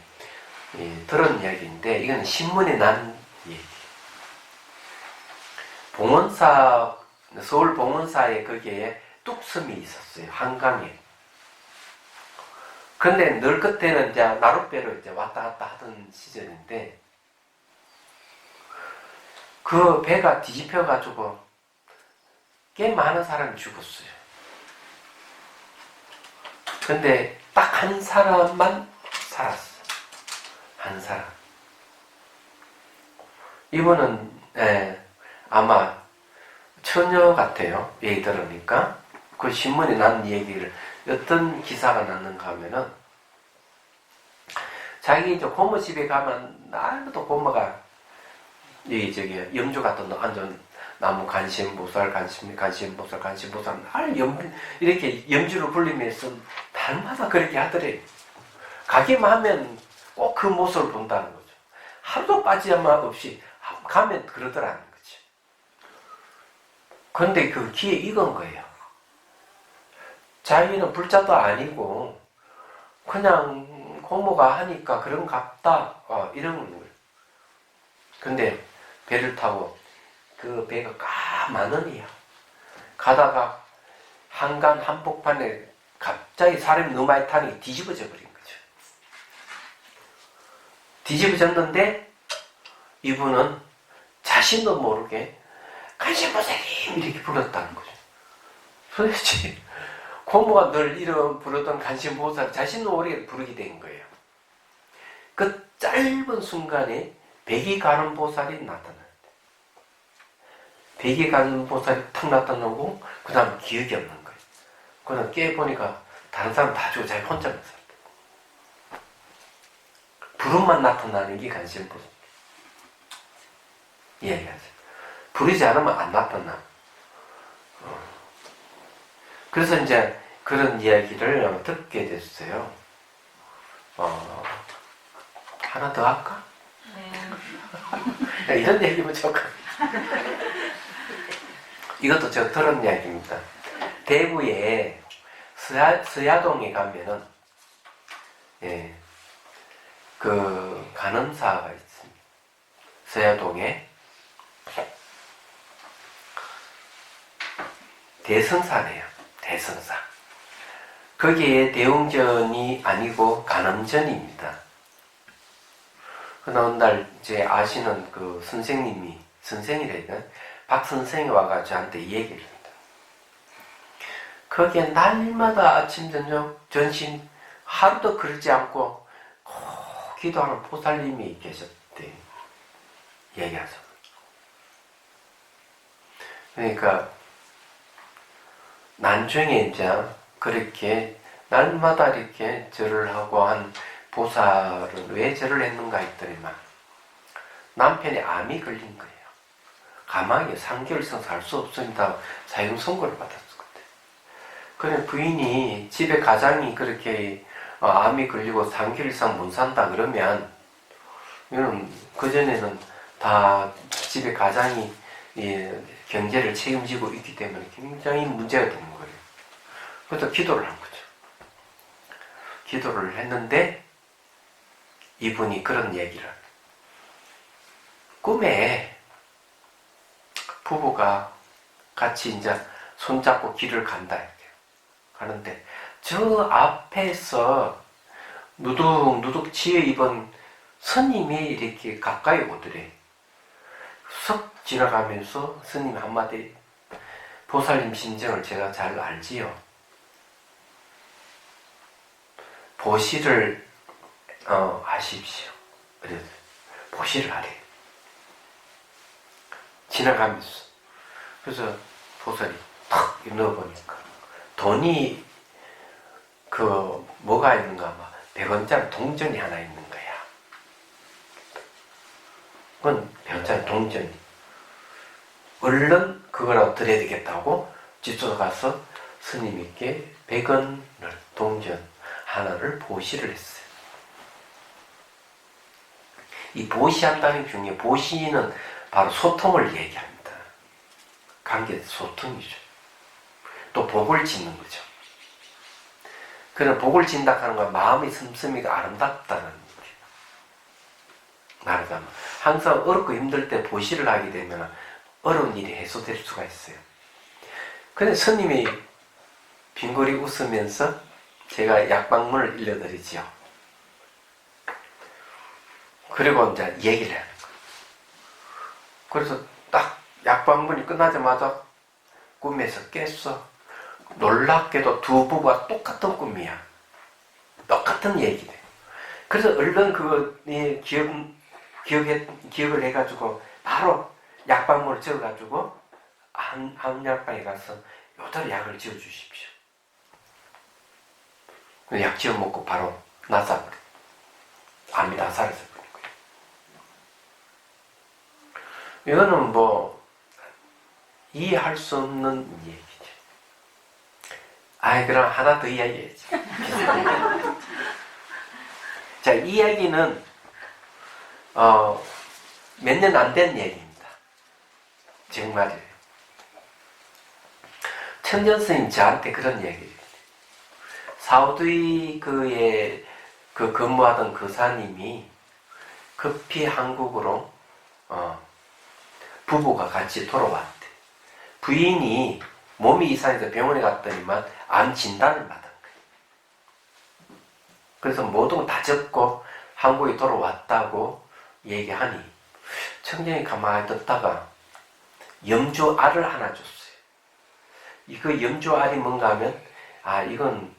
들은 이야기인데, 이건 신문에 난 얘기. 봉원사, 서울 봉원사에 거기에 뚝섬이 있었어요. 한강에. 근데 늘 그때는 이제 나룻배로 이제 왔다 갔다 하던 시절인데, 그 배가 뒤집혀가지고 꽤 많은 사람이 죽었어요. 근데 딱 한 사람만 살았어. 한 사람. 이분은 아마 처녀 같아요. 얘기 들으니까. 그 신문에 난 얘기를 어떤 기사가 났는가 하면은, 자기 이제 고모 집에 가면 날부터 고모가 염주 같은 거 앉은 나무 관심보살 날 이렇게 염주를 불리면서 날마다 그렇게 하더래요. 가기만 하면 꼭 그 모습을 본다는 거죠. 하루도 빠지마 없이 가면 그러더라는 거죠. 그런데 그 귀에 익은 거예요. 자기는 불자도 아니고 그냥 고모가 하니까 그런갑다 이런 거예요. 근데 배를 타고 그 배가 까만원이야. 가다가 한강 한복판에 갑자기 사람이 너무 많이 타니 뒤집어져 버린 거죠. 뒤집어졌는데 이분은 자신도 모르게 관심보살님 이렇게 불렀다는 거죠. 도대체 고모가 늘 이름 부르던 관심보살 자신도 모르게 부르게 된 거예요. 그 짧은 순간에 백이가는보살이 나타났대. 백이가는보살이 탁 나타나고 그 다음 기억이 없는 거예요. 그냥 깨보니까 다른 사람 다 죽고 자기 혼자만 살았대. 부름만 나타나는 게 관심보살. 이야기하죠. 부르지 않으면 안 나타나. 그래서 이제 그런 이야기를 듣게 됐어요. 하나 더 할까? 네. 이런 얘기면 조금. 이것도 제가 들은 이야기입니다. 대구에 서야동에 가면은, 그 간음사가 있습니다. 서야동에 대성사네요. 대성사. 거기에 대웅전이 아니고 간음전입니다. 어느 날 이제 아시는 그 선생이래요. 박 선생이 와가 저한테 이 얘기를 합니다. 거기에 날마다 아침 저녁 전신 하루도 그러지 않고 꼭 기도하는 보살님이 계셨대. 얘기하죠. 그러니까 나중에 이제 그렇게 날마다 이렇게 절을 하고 한 보살은 왜 절을 했는가 했더니만 남편이 암이 걸린 거예요. 가만히 3개월 이상 살 수 없으니까 사형 선고를 받았을 건데. 그래 부인이 집에 가장이 그렇게 암이 걸리고 3개월 이상 못 산다 그러면 이건 그전에는 다 집에 가장이 경제를 책임지고 있기 때문에 굉장히 문제가 되는 거예요. 그래서 기도를 한 거죠. 기도를 했는데 이분이 그런 얘기를 꿈에 부부가 같이 이제 손잡고 길을 간다 이렇게 가는데 저 앞에서 누둑누둑 지어 입은 스님이 이렇게 가까이 오더래. 석 지나가면서 스님 한마디, 보살님 심정을 제가 잘 알지요. 보시를 하십시오. 그래서 보시를 하래. 지나가면서. 그래서 보살이 탁 넣어보니까 돈이 뭐가 있는가 막 100원짜리 동전이 하나 있는 거야. 그건 100원짜리 동전이. 얼른 그거라도 드려야 되겠다고 집소에 가서 스님께 100원을 동전 하나를 보시를 했어요. 이 보시한다는 중에 보시는 바로 소통을 얘기합니다. 관계 소통이죠. 또 복을 짓는 거죠. 그런 복을 짓는다 하는 건 마음의 씀씀이가 아름답다는 얘기예요. 말하자면 항상 어렵고 힘들 때 보시를 하게 되면 어려운 일이 해소될 수가 있어요. 근데 스님이 빙고리 웃으면서 제가 약방문을 일러드리지요. 그리고 이제 얘기를 하는 거예요. 그래서 딱 약방문이 끝나자마자 꿈에서 깼어. 놀랍게도 두 부부가 똑같은 꿈이야. 똑같은 얘기네. 그래서 얼른 그거에 기억을 해가지고 바로 약방문을 지어가지고 한약방에 가서 요대로 약을 지어주십시오. 약 지어 먹고 바로 나사버려. 암이 나사라져 버린 거예요. 이거는 뭐 이해할 수 없는 얘기죠. 그럼 하나 더 이야기해야지. 자, 이 이야기는 몇 년 안 된 얘기입니다. 정말이에요. 천전 스님 저한테 그런 얘기예요. 사우디 근무하던 교사님이 급히 한국으로 부부가 같이 돌아왔대. 부인이 몸이 이상해서 병원에 갔더니만 암 진단을 받은 거예요. 그래서 모든 거 다 접고 한국에 돌아왔다고 얘기하니 청년이 가만히 듣다가 염주알을 하나 줬어요. 이거 염주알이 뭔가 하면 이건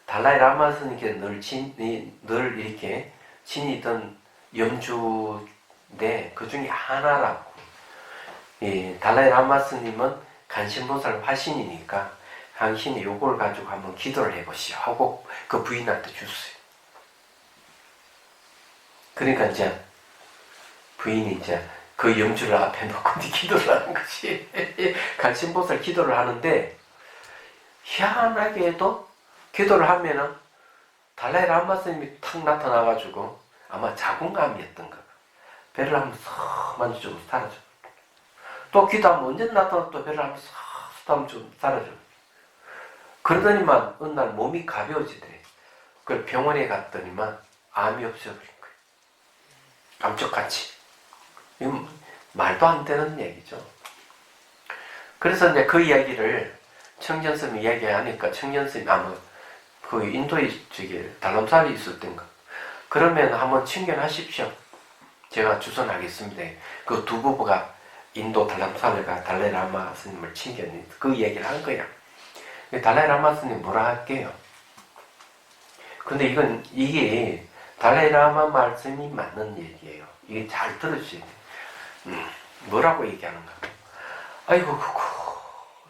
달라이 라마 스님께서 늘 이렇게 지니던 염주인데 그 중에 하나라고. 달라이 라마 스님은 간신보살 화신이니까 당신이 요걸 가지고 한번 기도를 해보시오 하고 그 부인한테 줬어요. 그러니까 이제 부인이 이제 그 염주를 앞에 놓고 기도를 하는 것이 간신보살 기도를 하는데 희한하게도 기도를 하면은 달라이 라마 스님이 탁 나타나가지고 아마 자궁감이었던 거야. 배를 한번 싹 만져주고 사라져. 또 기도하면 언제 나타나 또 배를 한번 싹 만져주고 사라져. 그러더니만 어느 날 몸이 가벼워지더래. 그걸 병원에 갔더니만 암이 없어버린 거예요. 깜짝같이. 이건 말도 안 되는 얘기죠. 그래서 이제 그 이야기를 청전스님 이야기하니까 청전스님 그 인도에 달람살이 있을 땐가. 그러면 한번 친견하십시오. 제가 주선하겠습니다. 그 두 부부가 인도 달람살가 달라이 라마 스님을 친견 그 얘기를 한 거야. 달라이 라마 스님 뭐라 할게요. 근데 이게 달라이 라마 말씀이 맞는 얘기예요. 이게 잘 들으셔야 돼요. 뭐라고 얘기하는가. 아이고,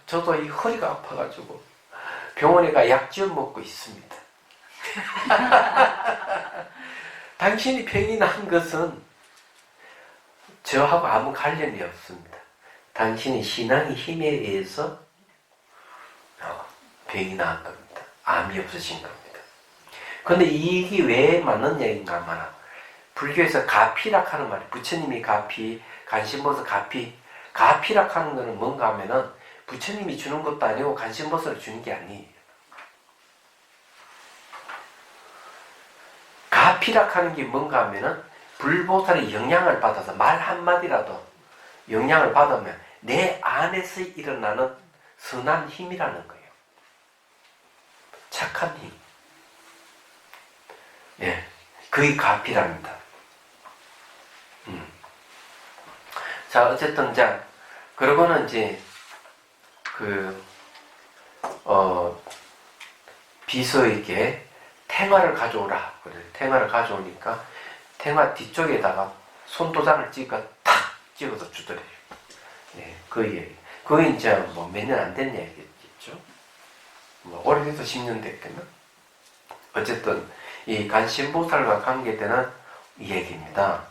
저도 이 허리가 아파가지고 병원에 가 약 지어 먹고 있습니다. 당신이 병이 난 것은 저하고 아무 관련이 없습니다. 당신의 신앙의 힘에 의해서 병이 난 겁니다. 암이 없으신 겁니다. 그런데 이게 왜 맞는 얘기인가 하면 불교에서 가피락 하는 말이 부처님이 가피, 간신보살 가피락 하는 거는 뭔가 하면은 부처님이 주는 것도 아니고 간신보살을 주는 게 아니에요. 가피락 하는 게 뭔가 하면은 불보살의 영향을 받아서 말 한마디라도 영향을 받으면 내 안에서 일어나는 선한 힘이라는 거예요. 착한 힘. 예, 그게 가피랍니다. 자, 어쨌든 그러고는 이제 비서에게 탱화를 가져오라. 그래. 탱화를 가져오니까 태화 뒤쪽에다가 손도장을 탁 찍어서 주더래요. 예, 그 얘기. 그거 이제 뭐 몇 년 안 된 얘기겠죠. 뭐 오래돼서 10년 됐겠나? 어쨌든 이 간신보살과 관계되는 이 얘기입니다.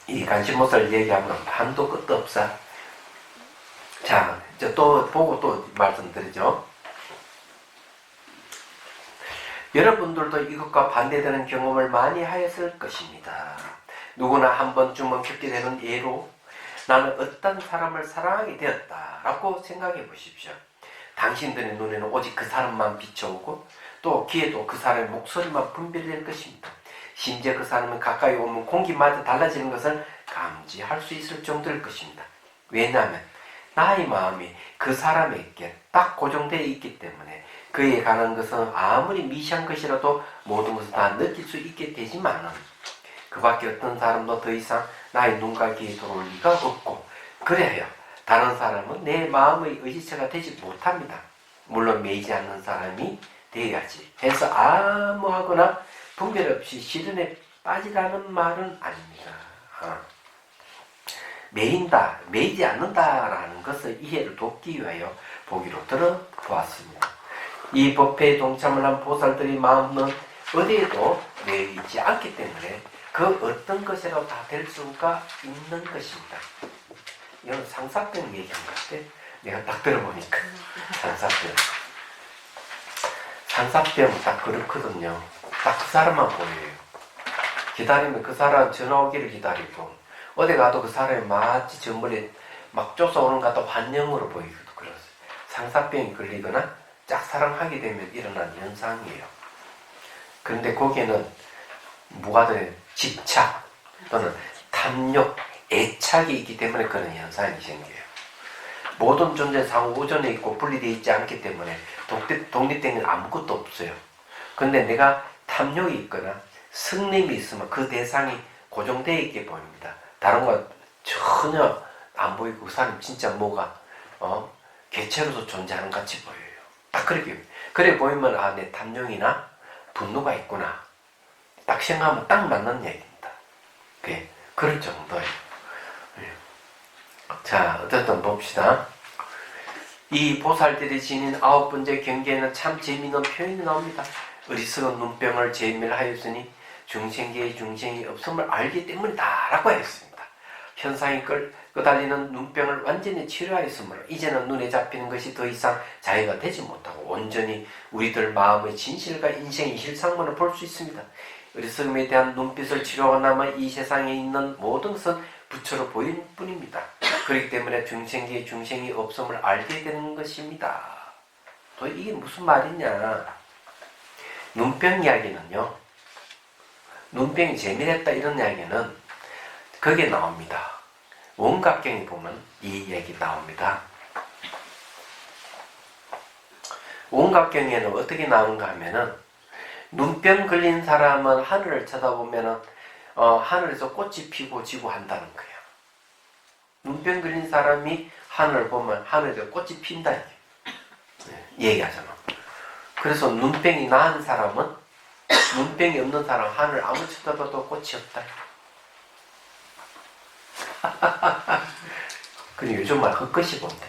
이 간신보살 얘기하면 한도 끝도 없어. 자, 이제 또 보고 또 말씀드리죠. 여러분들도 이것과 반대되는 경험을 많이 하였을 것입니다. 누구나 한 번쯤은 겪게 되는 예로 나는 어떤 사람을 사랑하게 되었다라고 생각해 보십시오. 당신들의 눈에는 오직 그 사람만 비춰오고 또 귀에도 그 사람의 목소리만 분별될 것입니다. 심지어 그 사람은 가까이 오면 공기마저 달라지는 것을 감지할 수 있을 정도일 것입니다. 왜냐하면 나의 마음이 그 사람에게 딱 고정되어 있기 때문에 그에 관한 것은 아무리 미시한 것이라도 모든 것을 다 느낄 수 있게 되지만은 그 밖에 어떤 사람도 더 이상 나의 눈과 귀에 들어올 리가 없고 그래야 다른 사람은 내 마음의 의지처가 되지 못합니다. 물론 매이지 않는 사람이 되어야지 해서 아무하거나 분별 없이 시련에 빠지라는 말은 아닙니다. 매인다, 매이지 않는다라는 것을 이해를 돕기 위하여 보기로 들어보았습니다. 이 법회에 동참을 한 보살들의 마음은 어디에도 매이지 않기 때문에 그 어떤 것이라도 다 될 수가 있는 것입니다. 이건 상사병 얘기한 것 같아. 내가 딱 들어보니까 상사병. 상사병은 딱 그렇거든요. 딱 그 사람만 보여요. 기다리면 그 사람 전화 오기를 기다리고 어디 가도 그 사람이 마치 저 멀리 막 쫓아오는 것 같다 환영으로 보이기도 그렇어요. 상사병이 걸리거나 짝사랑하게 되면 일어난 현상이에요. 그런데 거기에는 뭐가 돼요? 집착 또는 탐욕, 애착이 있기 때문에 그런 현상이 생겨요. 모든 존재 상호 우전에 있고 분리되어 있지 않기 때문에 독립된 건 아무것도 없어요. 그런데 내가 탐욕이 있거나 승림이 있으면 그 대상이 고정되어 있게 보입니다. 다른 건 전혀 안 보이고 그 사람 진짜 뭐가 개체로서 존재하는 것 같이 보여요. 딱 그렇게 그래 보이면 아, 내 탐욕이나 분노가 있구나. 딱 생각하면 딱 맞는 얘기입니다. 그게 그럴 정도예요. 자, 어쨌든 봅시다. 이 보살들이 지닌 9번째 경계에는 참 재미있는 표현이 나옵니다. 어리석은 눈병을 제밀하였으니 중생계의 중생이 없음을 알기 때문이다 라고 했습니다. 현상이 끄달리는 눈병을 완전히 치료하였으므로 이제는 눈에 잡히는 것이 더 이상 자유가 되지 못하고 온전히 우리들 마음의 진실과 인생의 실상만을 볼 수 있습니다. 어리석음에 대한 눈빛을 치료하나마 이 세상에 있는 모든 것은 부처로 보일 뿐입니다. 그렇기 때문에 중생계의 중생이 없음을 알게 되는 것입니다. 또 이게 무슨 말이냐? 눈병 이야기는요. 눈병이 재미있다 이런 이야기는 거기에 나옵니다. 원각경에 보면 이 얘기 나옵니다. 원각경에는 어떻게 나오는가 하면은 눈병 걸린 사람은 하늘을 쳐다보면은 하늘에서 꽃이 피고 지고 한다는 거예요. 눈병 걸린 사람이 하늘을 보면 하늘에서 꽃이 핀다 얘기하잖아. 그래서 눈병이 나은 사람은 눈병이 없는 사람 하늘 아무 쳐다봐도 꽃이 없다. 근데 요즘 말 헛것이 본데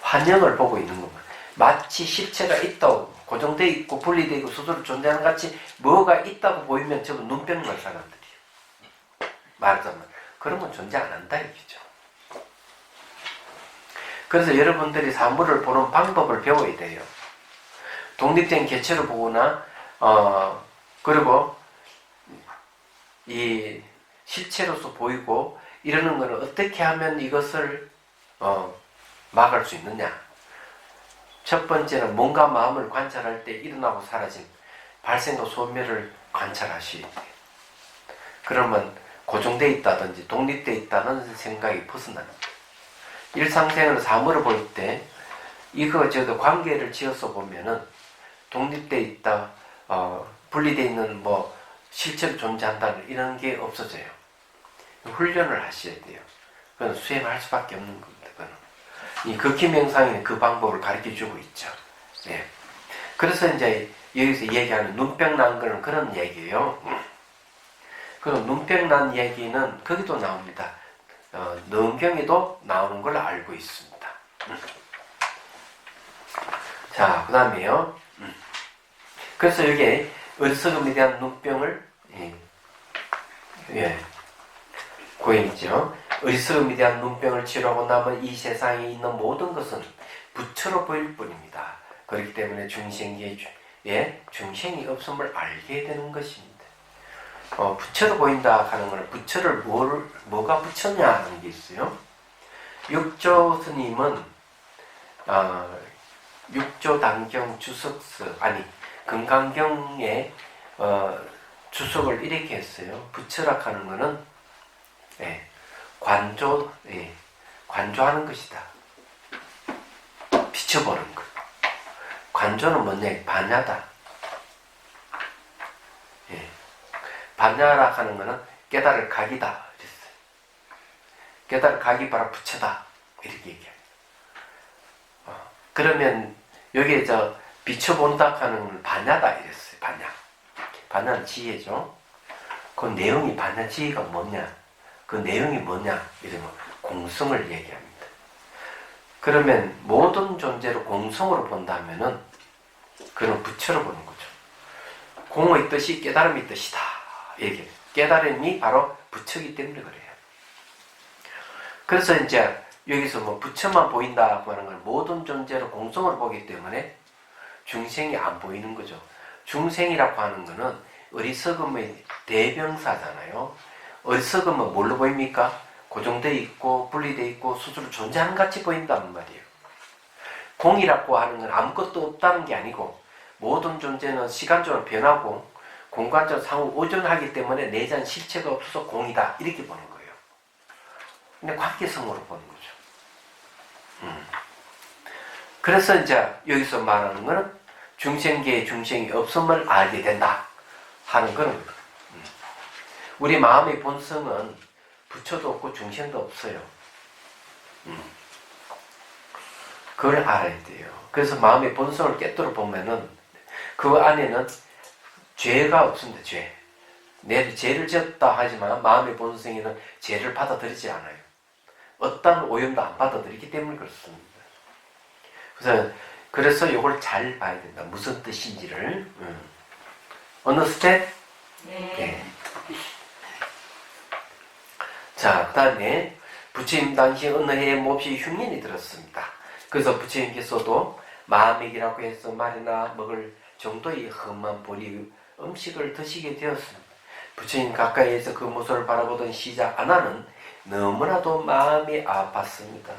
환영을 보고 있는 겁니다. 마치 실체가 있다고 고정되어 있고 분리되어 있고 스스로 존재하는 같이 뭐가 있다고 보이면 저건 눈병 걸 사람들이에요. 말하자면 그런 건 존재 안 한다 얘기죠. 그래서 여러분들이 사물을 보는 방법을 배워야 돼요. 독립된 개체로 보거나 그리고 이 실체로서 보이고 이러는 것을 어떻게 하면 이것을 막을 수 있느냐. 첫 번째는 몸과 마음을 관찰할 때 일어나고 사라짐, 발생과 소멸을 관찰하셔야 돼요. 그러면 고정되어 있다든지 독립되어 있다는 생각이 벗어납니다. 일상생활 사물을 볼 때 이거 저도 관계를 지어서 보면은 독립되어 있다, 분리되어 있는 뭐 실체로 존재한다는 이런 게 없어져요. 훈련을 하셔야 돼요. 그건 수행할 수밖에 없는 겁니다. 이 극히 명상이 그 방법을 가르쳐 주고 있죠. 네. 그래서 이제 여기서 얘기하는 눈병 난 거는 그런 얘기예요. 그럼 눈병 난 얘기는 거기도 나옵니다. 능경에도 나오는 걸로 알고 있습니다. 자, 그 다음에요. 그래서 여기에 어리석음에 대한 눈병을 고인이죠. 어리석음에 대한 눈병을 치료하고 나면 이 세상에 있는 모든 것은 부처로 보일 뿐입니다. 그렇기 때문에 중생의 중생이 없음을 알게 되는 것입니다. 부처로 보인다 하는 것은 부처를 뭐가 부처냐 하는 게 있어요. 육조 스님은 육조 당경 주석서 금강경의 주석을 이렇게 했어요. 부처라 하는 것은 관조하는 것이다. 비춰보는 것. 관조는 뭐냐? 반야다. 반야라 하는 것은 깨달을 각이다. 그랬어요. 깨달을 각이 바로 부처다. 이렇게 얘기해요. 그러면 여기에 비춰본다 하는 건 반야다. 이랬어요. 반야는 지혜죠. 그 내용이 반야 지혜가 뭐냐? 그 내용이 뭐냐? 이러면 공성을 얘기합니다. 그러면 모든 존재를 공성으로 본다면은 그런 부처로 보는 거죠. 공의 뜻이 깨달음의 뜻이다. 이렇게 깨달음이 바로 부처이기 때문에 그래요. 그래서 이제 여기서 부처만 보인다고 하는 건 모든 존재를 공성으로 보기 때문에 중생이 안 보이는 거죠. 중생이라고 하는 거는 어리석음의 대명사잖아요. 어리석음은 뭘로 보입니까? 고정되어 있고 분리되어 있고 스스로 존재하는 같이 보인다는 말이에요. 공이라고 하는 건 아무것도 없다는 게 아니고 모든 존재는 시간적으로 변하고 공간적으로 상호 오존하기 때문에 내재한 실체가 없어서 공이다. 이렇게 보는 거예요. 근데 관계성으로 보는 거죠. 그래서 이제 여기서 말하는 거는 중생계에 중생이 없음을 알게 된다 하는 거는 우리 마음의 본성은 부처도 없고 중생도 없어요. 그걸 알아야 돼요. 그래서 마음의 본성을 깨뜨려 보면은 그 안에는 죄가 없습니다. 죄. 내가 죄를 지었다 하지만 마음의 본성에는 죄를 받아들이지 않아요. 어떤 오염도 안 받아들이기 때문에 그렇습니다. 그래서 이걸 잘 봐야 된다. 무슨 뜻인지를. 어느 스텝? 네. 자, 그 다음에 부처님 당시 어느 해에 몹시 흉년이 들었습니다. 그래서 부처님께서도 마음액이라고 해서 말이나 먹을 정도의 험한 보리 음식을 드시게 되었습니다. 부처님 가까이에서 그 모습을 바라보던 시자 아나는 너무나도 마음이 아팠습니다.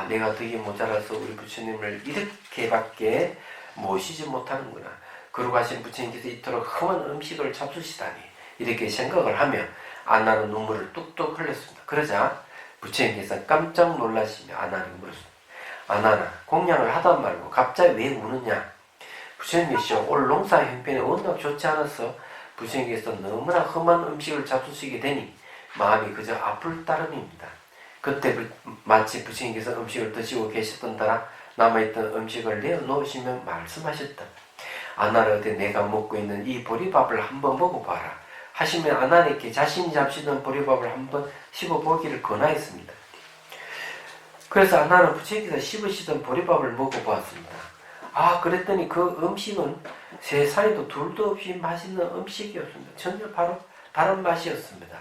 내가 덕이 모자라서 우리 부처님을 이렇게밖에 모시지 못하는구나. 그러고 하신 부처님께서 이토록 험한 음식을 잡수시다니 이렇게 생각을 하며 아나는 눈물을 뚝뚝 흘렸습니다. 그러자 부처님께서 깜짝 놀라시며 아나에게 물었습니다. 아나나 공양을 하다 말고 갑자기 왜 우느냐? 부처님이시여 올 농사 형편이 워낙 좋지 않아서 부처님께서 너무나 험한 음식을 잡수시게 되니 마음이 그저 아플 따름입니다. 그때 마치 부처님께서 음식을 드시고 계셨던 따라 남아있던 음식을 내어놓으시며 말씀하셨다. 아나를 어때 내가 먹고 있는 이 보리밥을 한번 먹어봐라 하시면 아나에게 자신이 잡수던 보리밥을 한번 씹어보기를 권하였습니다. 그래서 아나는 부처님께서 씹으시던 보리밥을 먹어보았습니다. 그랬더니 그 음식은 세상에도 둘도 없이 맛있는 음식이었습니다. 전혀 바로 다른 맛이었습니다.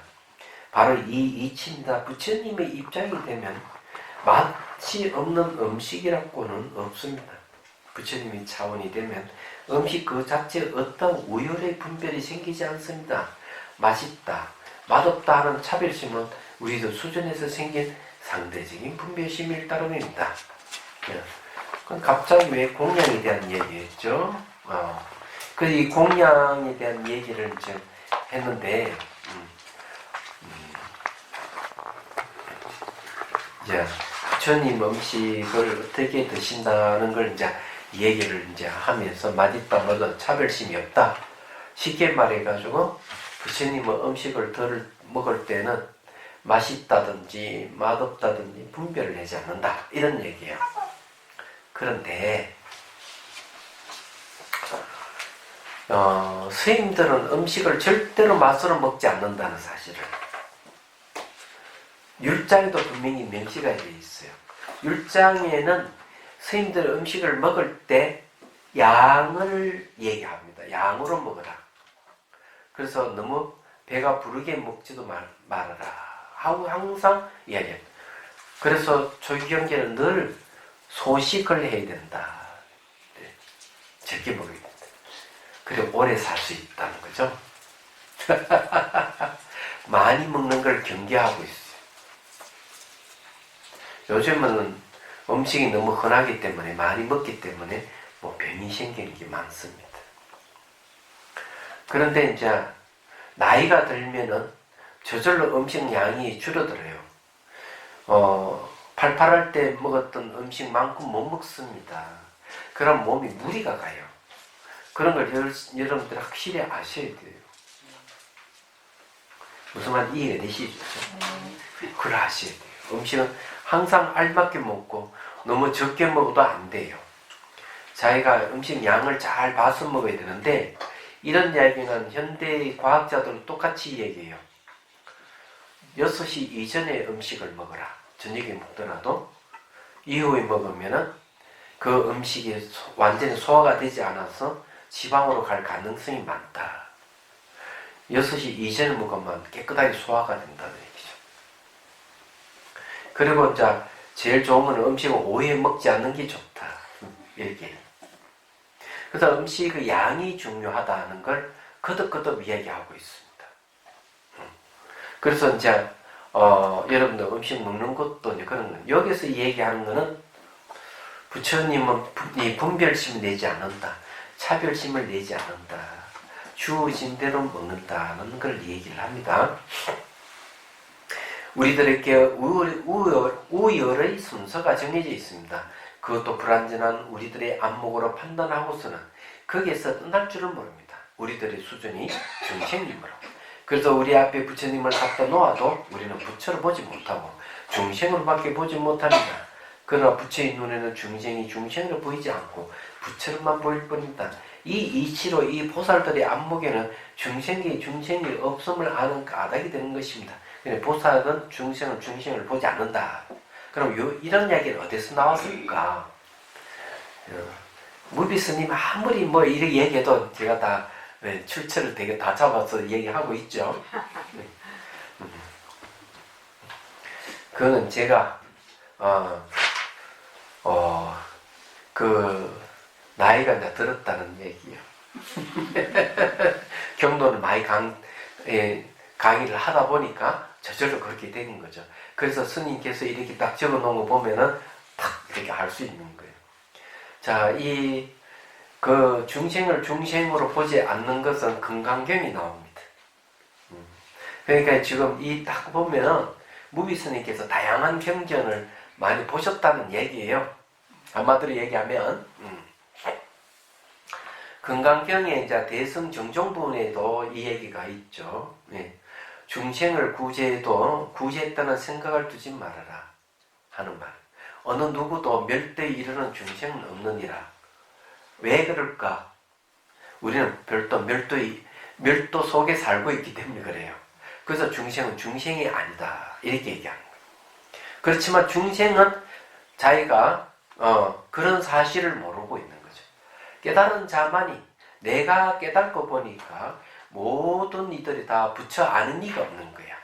바로 이 이치입니다. 부처님의 입장이 되면 맛이 없는 음식이라고는 없습니다. 부처님의 차원이 되면 음식 그 자체에 어떤 우열의 분별이 생기지 않습니다. 맛있다, 맛없다 하는 차별심은 우리도 수준에서 생긴 상대적인 분별심일 따름입니다. 그럼 갑자기 왜 공양에 대한 얘기했죠? 그래서 이 공양에 대한 얘기를 이제 했는데, 이제 부처님 음식을 어떻게 드신다는 걸 이제 얘기를 이제 하면서 맛있다, 뭐다 차별심이 없다. 쉽게 말해가지고 부처님 음식을 먹을 때는 맛있다든지 맛없다든지 분별을 내지 않는다. 이런 얘기예요. 그런데 스님들은 음식을 절대로 맛으로 먹지 않는다는 사실을 율장에도 분명히 명시가 되어 있어요. 율장에는 스님들 음식을 먹을 때 양을 얘기합니다. 양으로 먹어라. 그래서 너무 배가 부르게 먹지도 말아라 하고 항상 이야기해요. 그래서 조기경제는 늘 소식을 해야 된다. 적게 먹어야 된다. 그리고 오래 살 수 있다는 거죠. 많이 먹는 걸 경계하고 있어요. 요즘은 음식이 너무 흔하기 때문에 많이 먹기 때문에 뭐 병이 생기는 게 많습니다. 그런데 이제 나이가 들면은 저절로 음식 양이 줄어들어요. 팔팔할 때 먹었던 음식만큼 못 먹습니다. 그럼 몸이 무리가 가요. 그런 걸 여러분들 확실히 아셔야 돼요. 무슨 말 이해가 되시죠? 그걸 아셔야 돼요. 음식은 항상 알맞게 먹고 너무 적게 먹어도 안 돼요. 자기가 음식 양을 잘 봐서 먹어야 되는데 이런 이야기는 현대 과학자들은 똑같이 얘기해요. 6시 이전에 음식을 먹어라. 저녁에 먹더라도 이후에 먹으면은 그 음식이 완전히 소화가 되지 않아서 지방으로 갈 가능성이 많다. 6시 이전에 먹으면 깨끗하게 소화가 된다는 얘기죠. 그리고 이제 제일 좋은 건 음식을 오후에 먹지 않는 게 좋다. 이렇게. 그래서 음식의 양이 중요하다는 걸 거듭거듭 이야기하고 있습니다. 그래서 이제 여러분들 음식 먹는 것도 이제 그런 거. 여기서 얘기하는 거는 부처님은 이 분별심을 내지 않는다. 차별심을 내지 않는다. 주어진 대로 먹는다는 걸 얘기를 합니다. 우리들에게 우열의 순서가 정해져 있습니다. 그것도 불완전한 우리들의 안목으로 판단하고서는 거기에서 떠날 줄을 모릅니다. 우리들의 수준이 중생님으로. 그래서 우리 앞에 부처님을 갖다 놓아도 우리는 부처를 보지 못하고 중생으로밖에 보지 못합니다. 그러나 부처의 눈에는 중생이 중생으로 보이지 않고 부처로만 보일 뿐이다. 이 이치로 이 보살들의 안목에는 중생이 없음을 아는 까닭이 되는 것입니다. 보살은 중생을 보지 않는다. 그럼 이런 이야기는 어디서 나왔을까? 무비스님 아무리 뭐 이렇게 얘기해도 제가 다 출처를 되게 다 잡아서 얘기하고 있죠. 그거는 제가 나이가 이제 들었다는 얘기예요. 경도는 많이 강의를 하다 보니까 저절로 그렇게 되는 거죠. 그래서 스님께서 이렇게 딱 적어 놓은 거 보면은 탁 이렇게 알 수 있는 거예요. 자, 중생을 중생으로 보지 않는 것은 금강경이 나옵니다. 그러니까 지금 딱 보면 무비 스님께서 다양한 경전을 많이 보셨다는 얘기예요. 한마디로 얘기하면 금강경에 이제 대승 정종부에도 이 얘기가 있죠. 중생을 구제했다는 생각을 두지 말아라 하는 말. 어느 누구도 멸대에 이르는 중생은 없느니라. 왜 그럴까? 우리는 멸도 속에 살고 있기 때문에 그래요. 그래서 중생은 중생이 아니다 이렇게 얘기하는 거예요. 그렇지만 중생은 자기가 그런 사실을 모르고 있는 거죠. 깨달은 자만이 내가 깨닫고 보니까 모든 이들이 다 부처 아는 이가 없는 거야.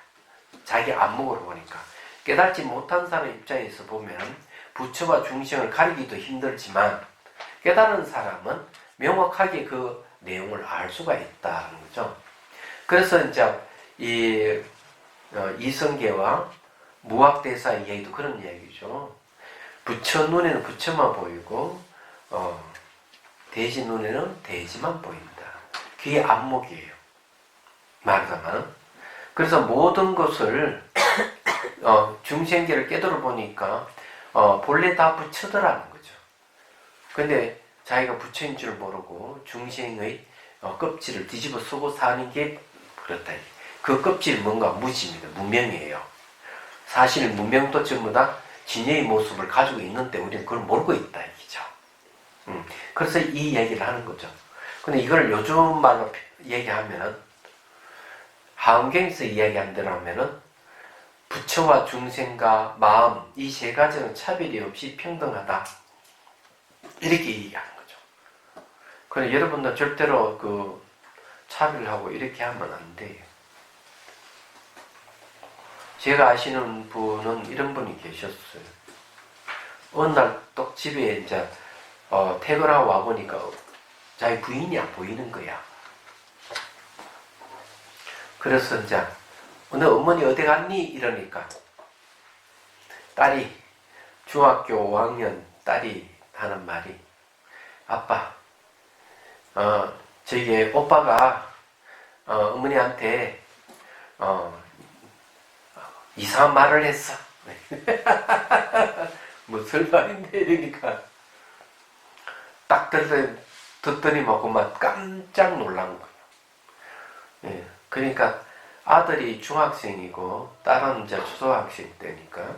자기 안목으로 보니까. 깨닫지 못한 사람 입장에서 보면 부처와 중생을 가리기도 힘들지만 깨달은 사람은 명확하게 그 내용을 알 수가 있다는 거죠. 그래서 이제 이성계와 무학대사 이야기도 그런 이야기죠. 부처 눈에는 부처만 보이고 대지 눈에는 대지만 보인다. 그게 안목이에요. 말하자면. 그래서 모든 것을 중생계를 깨달아 보니까 본래 다 부처더라는 거죠. 근데 자기가 부처인 줄 모르고 중생의 껍질을 뒤집어 쓰고 사는 게 그렇다. 그 껍질은 뭔가 무지입니다. 무명이에요. 사실 무명도 전부 다 진여의 모습을 가지고 있는데 우리는 그걸 모르고 있다. 이기죠. 그래서 이 얘기를 하는 거죠. 근데 이걸 요즘 말로 얘기하면은, 하은경에서 이야기한 대로 하면은, 부처와 중생과 마음, 이 세 가지는 차별이 없이 평등하다. 이렇게 얘기하는 거죠. 그런데 여러분들 절대로 그 차별하고 이렇게 하면 안 돼요. 제가 아시는 분은 이런 분이 계셨어요. 어느 날 또 집에 이제 퇴근하고 와보니까 자기 부인이 안 보이는 거야. 그래서 이제 오늘 어머니 어디 갔니? 이러니까 딸이 중학교 5학년 딸이 하는 말이 아빠 저기 오빠가 어머니한테 이상한 말을 했어. 무슨 말인데 이러니까 딱 듣더니 막 그만 깜짝 놀란 거예요. 예, 그러니까 아들이 중학생이고 딸은 이제 초등학생 때니까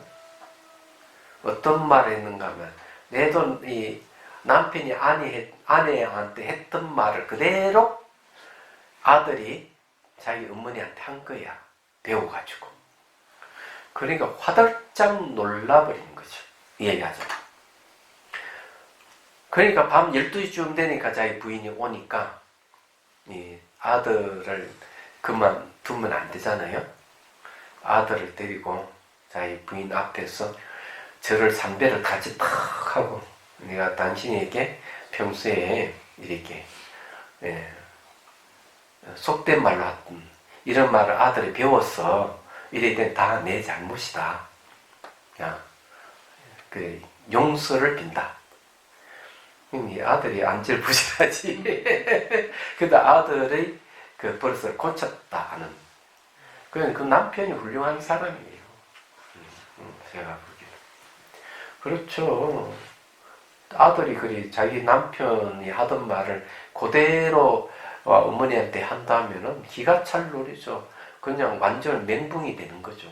어떤 말을 했는가 하면 내도 이 남편이 아내한테 했던 말을 그대로 아들이 자기 어머니한테 한 거야. 배워가지고. 그러니까 화들짝 놀라버린 거죠. 얘기하자. 그러니까 밤 12시쯤 되니까 자기 부인이 오니까 이 아들을 그만 두면 안 되잖아요. 아들을 데리고 자기 부인 앞에서 저를 삼배를 같이 탁 하고 내가 당신에게 평소에 이렇게 속된 말로 했던 이런 말을 아들이 배웠어. 이럴 땐 다 내 잘못이다. 그 용서를 빈다. 이 아들이 안절부절하지. 근데 아들의 그 버릇을 고쳤다 하는. 그 남편이 훌륭한 사람이에요. 제가 보기에. 그렇죠. 아들이 그리 자기 남편이 하던 말을 그대로 어머니한테 한다면은 기가 찰 노리죠. 그냥 완전 멘붕이 되는 거죠.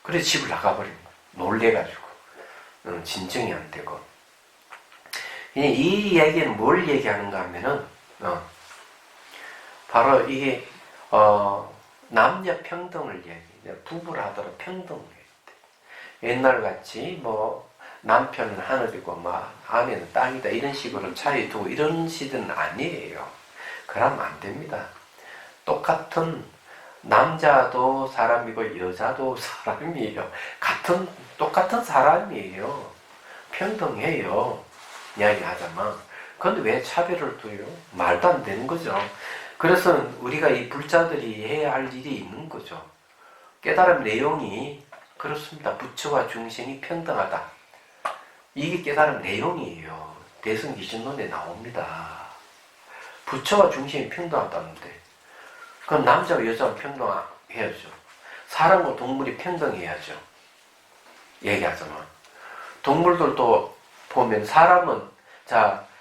그래서 집을 나가버린 거예요. 놀래가지고. 진정이 안 되고. 이 얘기는 뭘 얘기하는가 하면은, 바로 이게, 남녀 평등을 얘기해요. 부부라 하더라도 평등을 해야 돼. 옛날 같이 뭐, 남편은 하늘이고, 아내는 땅이다. 이런 식으로 차이 두고 이런 시대는 아니에요. 그러면 안 됩니다. 똑같은 남자도 사람이고 여자도 사람이에요. 똑같은 사람이에요. 평등해요. 이야기하자면. 그런데 왜 차별을 둬요? 말도 안 되는 거죠. 그래서 우리가 이 불자들이 해야 할 일이 있는 거죠. 깨달음 내용이 그렇습니다. 부처와 중생이 평등하다. 이게 깨달음 내용이에요. 대승기준론에 나옵니다. 부처와 중생이 평등하다는데 그럼 남자와 여자는 평등해야죠. 사람과 동물이 평등해야죠. 얘기하자면 동물들도 보면 사람은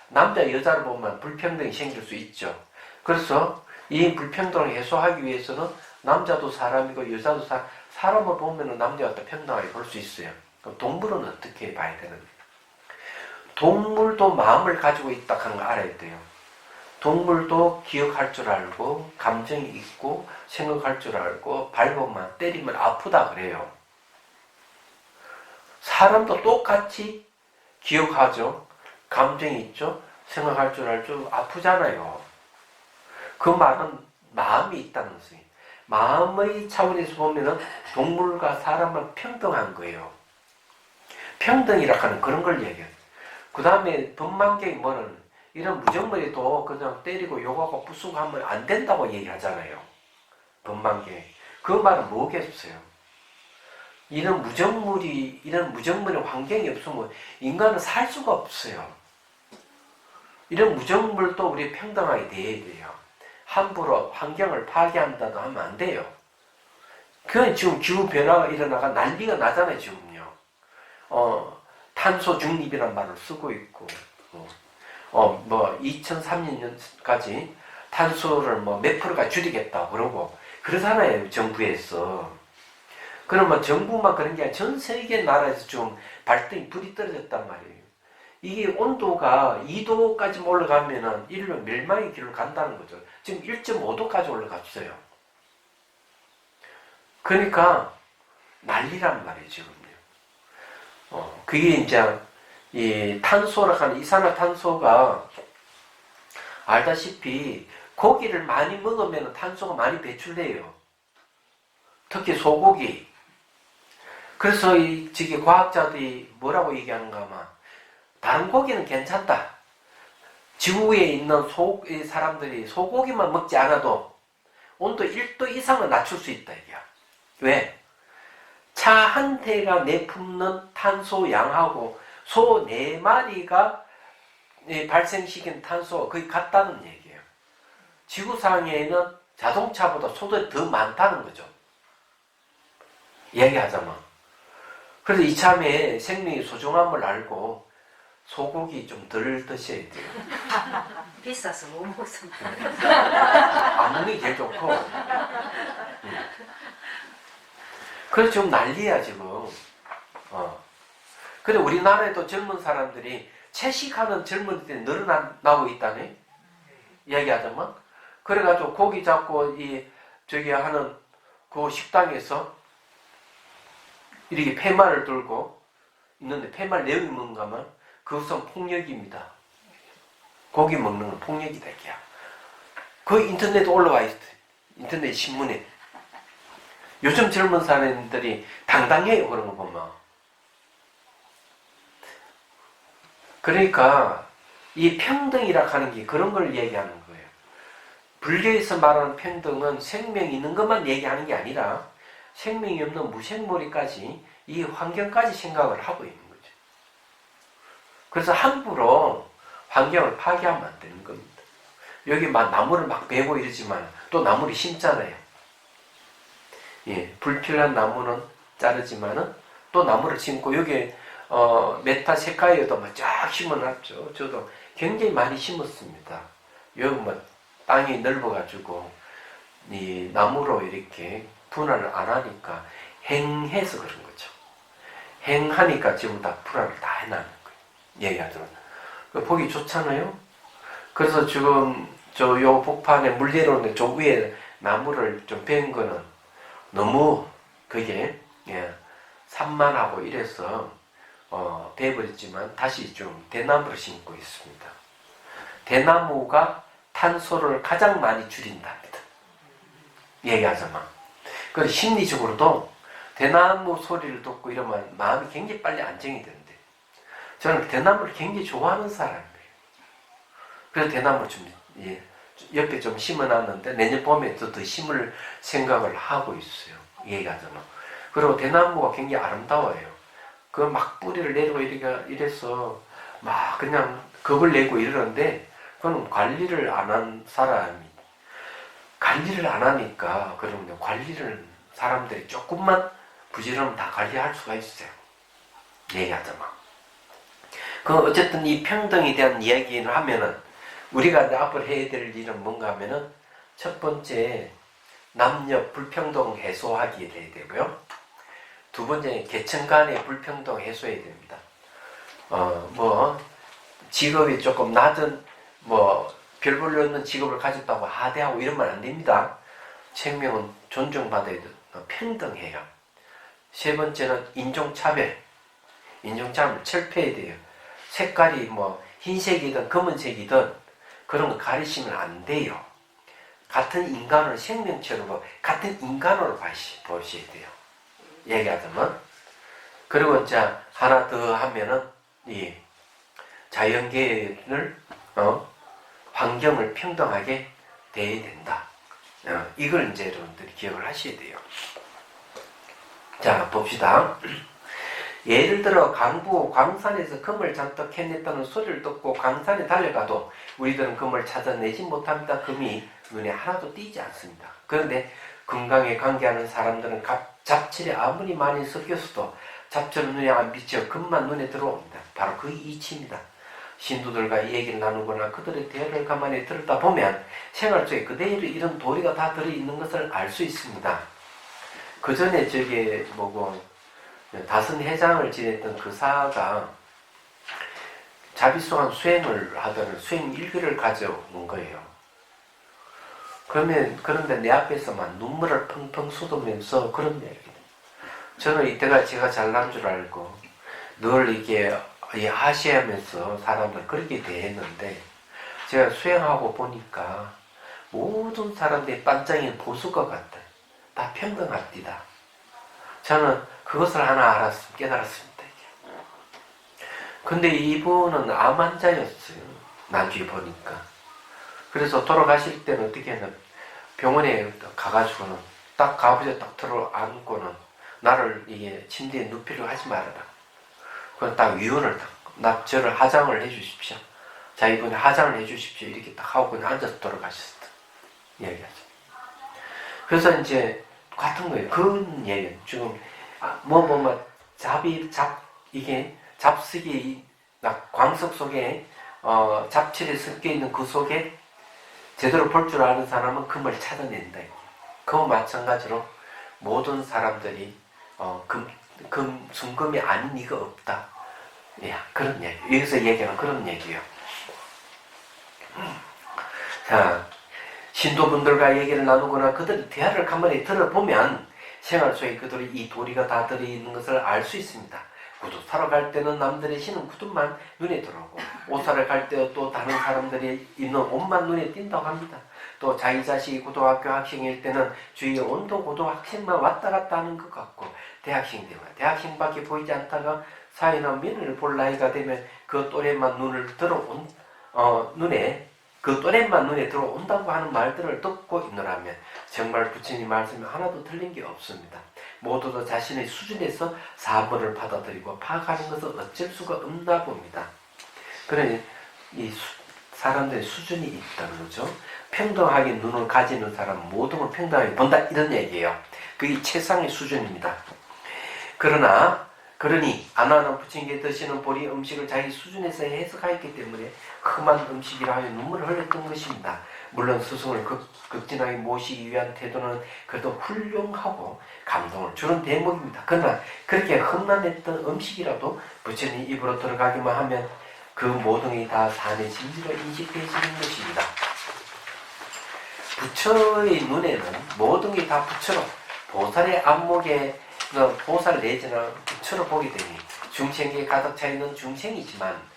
남자 여자를 보면 불평등이 생길 수 있죠. 그래서 이 불평등을 해소하기 위해서는 남자도 사람이고 여자도 사람을 보면 남자와 평등하게 볼 수 있어요. 그럼 동물은 어떻게 봐야 되는지. 동물도 마음을 가지고 있다 하는 거 알아야 돼요. 동물도 기억할 줄 알고 감정이 있고 생각할 줄 알고 밟으면 때리면 아프다 그래요. 사람도 똑같이 기억하죠. 감정이 있죠. 생각할 줄 알죠. 아프잖아요. 그 말은 마음이 있다는 거예요. 마음의 차원에서 보면은 동물과 사람은 평등한 거예요. 평등이라 하는 그런 걸 얘기해요. 그 다음에 법만경이 뭐는 이런 무정물이도 그냥 때리고 욕하고 부수고 하면 안 된다고 얘기하잖아요. 법만경이. 그 말은 뭐겠어요? 이런 무정물의 환경이 없으면 인간은 살 수가 없어요. 이런 무정물도 우리 평등하게 대해야 돼요. 함부로 환경을 파괴한다도 하면 안 돼요. 그건 지금 기후변화가 일어나가 난리가 나잖아요, 지금요. 탄소 중립이라는 말을 쓰고 있고, 2030년까지 탄소를 몇 프로가 줄이겠다 그러고, 그러잖아요, 정부에서. 그러면 정부만 그런 게 아니라 전 세계 나라에서 좀 발등이 불이 떨어졌단 말이에요. 이게 온도가 2도까지 올라가면은 인류 멸망의 길로 간다는 거죠. 지금 1.5도까지 올라갔어요. 그러니까 난리란 말이에요, 지금요. 그게 이제 이 탄소라 하는 이산화탄소가 알다시피 고기를 많이 먹으면 탄소가 많이 배출돼요. 특히 소고기. 그래서 저기 과학자들이 뭐라고 얘기하는가 하면 다른 고기는 괜찮다. 지구에 있는 사람들이 소고기만 먹지 않아도 온도 1도 이상은 낮출 수 있다 이게. 왜? 차 한 대가 내뿜는 탄소 양하고 소 4마리가 발생시킨 탄소가 거의 같다는 얘기예요. 지구상에는 자동차보다 소들이 더 많다는 거죠. 이야기하자면. 그래서 이참에 생명의 소중함을 알고 소고기 좀 덜 드셔야 돼요. 비싸서 못 먹습니다. 안 먹는 게 제일 좋고. 그래서 지금 난리야 지금. 근데 우리나라에도 젊은 사람들이 채식하는 젊은이들이 늘어나고 있다네. 이야기하자면. 그래가지고 고기 잡고 저기 하는 그 식당에서 이렇게 팻말을 들고 있는데 팻말 내용이 뭔가 하면 그것은 폭력입니다. 고기 먹는 건 폭력이다 이게야. 그 인터넷에 올라와 있어요. 인터넷 신문에. 요즘 젊은 사람들이 당당해요 그런 거 보면. 그러니까 이 평등이라 하는 게 그런 걸 얘기하는 거예요. 불교에서 말하는 평등은 생명이 있는 것만 얘기하는 게 아니라 생명이 없는 무생물이까지 이 환경까지 생각을 하고 있는 거죠. 그래서 함부로 환경을 파괴하면 안 되는 겁니다. 여기 막 나무를 막 베고 이러지만 또 나무를 심잖아요. 예, 불필요한 나무는 자르지만은 또 나무를 심고 여기 메타세카이어도 막 쫙 심어놨죠. 저도 굉장히 많이 심었습니다. 여기 뭐 땅이 넓어가지고 이 나무로 이렇게 분할을 안 하니까 행해서 그런 거죠. 행하니까 지금 다 분할을 다 해놨는 거예요. 얘기하자면 보기 좋잖아요. 그래서 지금 요 복판에 물 내려오는데 저 위에 나무를 좀 베은 거는 너무 그게 산만하고 이래서 베어버렸지만 다시 좀 대나무를 심고 있습니다. 대나무가 탄소를 가장 많이 줄인답니다. 얘기하자면. 그래서 심리적으로도 대나무 소리를 듣고 이러면 마음이 굉장히 빨리 안정이 되는데 저는 대나무를 굉장히 좋아하는 사람이에요. 그래서 대나무를 좀 옆에 좀 심어놨는데 내년 봄에 더 심을 생각을 하고 있어요. 얘기하자면. 그리고 대나무가 굉장히 아름다워요. 그 막 뿌리를 내리고 이래서 막 그냥 겁을 내고 이러는데 그건 관리를 안 한 사람이 관리를 안 하니까 그러면 관리를 사람들이 조금만 부지런하면 다 관리할 수가 있어요. 얘기하자면. 그 어쨌든 이 평등에 대한 이야기를 하면은 우리가 이제 앞으로 해야 될 일은 뭔가 하면은 첫 번째 남녀 불평등 해소하기에 대해 되고요. 두 번째 계층 간의 불평등 해소해야 됩니다. 직업이 조금 낮은 별 볼일 없는 직업을 가졌다고 하대하고 이러면 안 됩니다. 생명은 존중받아야 돼. 평등해요. 세 번째는 인종차별. 인종차별 철폐해야 돼요. 색깔이 흰색이든 검은색이든 그런 거 가리시면 안 돼요. 같은 인간을 생명체로 같은 인간으로 보셔야 돼요. 얘기하자면. 그리고 이제 하나 더 하면은 이 자연계를 환경을 평등하게 대해야 된다. 이걸 이제 여러분들이 기억을 하셔야 돼요. 자, 봅시다. 예를 들어 광산에서 금을 잔뜩 캐냈다는 소리를 듣고 광산에 달려가도 우리들은 금을 찾아내지 못합니다. 금이 눈에 하나도 띄지 않습니다. 그런데 건강에 관계하는 사람들은 잡철이 아무리 많이 섞였어도 잡철은 눈에 안 비쳐 금만 눈에 들어옵니다. 바로 그 이치입니다. 신도들과 이 얘기를 나누거나 그들의 대화를 가만히 들었다 보면 생활 속에 그대로 이런 도리가 다 들어있는 것을 알 수 있습니다. 그 전에 다선 회장을 지냈던 그 사가 자비성한 수행을 하던 수행 일기를 가져온 거예요. 그런데 내 앞에서만 눈물을 펑펑 쏟으면서 그런 얘기를. 저는 이때가 제가 잘난 줄 알고 늘 이게 하시하면서 사람들 그렇게 대했는데 제가 수행하고 보니까 모든 사람들이 반짝이는 보수것 같아. 다 평등합니다. 저는 그것을 하나 깨달았습니다. 근데 이분은 암 환자였어요. 나중에 보니까. 그래서 돌아가실 때는 어떻게 했냐면 병원에 가가지고는 딱 가부제 딱 들어 안고는 나를 이게 침대에 눕히려 하지 말아라. 그건 딱 위원을 저를 하장을 해주십시오. 자, 이번에 하장을 해주십시오. 이렇게 딱 하고 그냥 앉아서 돌아가셨다. 얘기하죠. 그래서 이제 같은 거예요. 그런 얘기는 지금 이게 잡식이 광석 속에 잡칠이 섞여 있는 그 속에 제대로 볼 줄 아는 사람은 금을 찾아낸다. 그와 마찬가지로 모든 사람들이 순금이 아닌 이가 없다. 예, 그런 얘기. 여기서 얘기하는 그런 얘기예요. 자, 신도분들과 얘기를 나누거나 그들의 대화를 가만히 들어보면 생활 속에 그들의 이 도리가 다 들어있는 것을 알 수 있습니다. 구두 사러 갈 때는 남들이 신은 구두만 눈에 들어오고 옷 사러 갈 때 또 다른 사람들이 입는 옷만 눈에 띈다고 합니다. 또 자기 자식이 고등학교 학생일 때는 주위에 온도 고등학생만 왔다 갔다 하는 것 같고 대학생 되면 대학생밖에 보이지 않다가 사회나 면을 볼 나이가 되면 그 또래만 눈에 들어온다고 하는 말들을 듣고 있노라면 정말 부처님 말씀이 하나도 틀린 게 없습니다. 모두도 자신의 수준에서 사물을 받아들이고 파악하는 것은 어쩔 수가 없나 봅니다. 그러니 사람들의 수준이 있다는 거죠. 평등하게 눈을 가지는 사람은 모든 걸 평등하게 본다 이런 얘기예요. 그게 최상의 수준입니다. 그러니 안하는 부처님께 드시는 보리 음식을 자기 수준에서 해석하였기 때문에 험한 음식이라 하여 눈물을 흘렸던 것입니다. 물론 스승을 극진하게 모시기 위한 태도는 그래도 훌륭하고 감동을 주는 대목입니다. 그러나 그렇게 험난했던 음식이라도 부처님 입으로 들어가기만 하면 그 모든 게 다 산의 진리로 인식되어지는 것입니다. 부처의 눈에는 모든 게 다 부처로 보살의 안목에 보살 내지는 부처로 보게 되니 중생에 가득 차 있는 중생이지만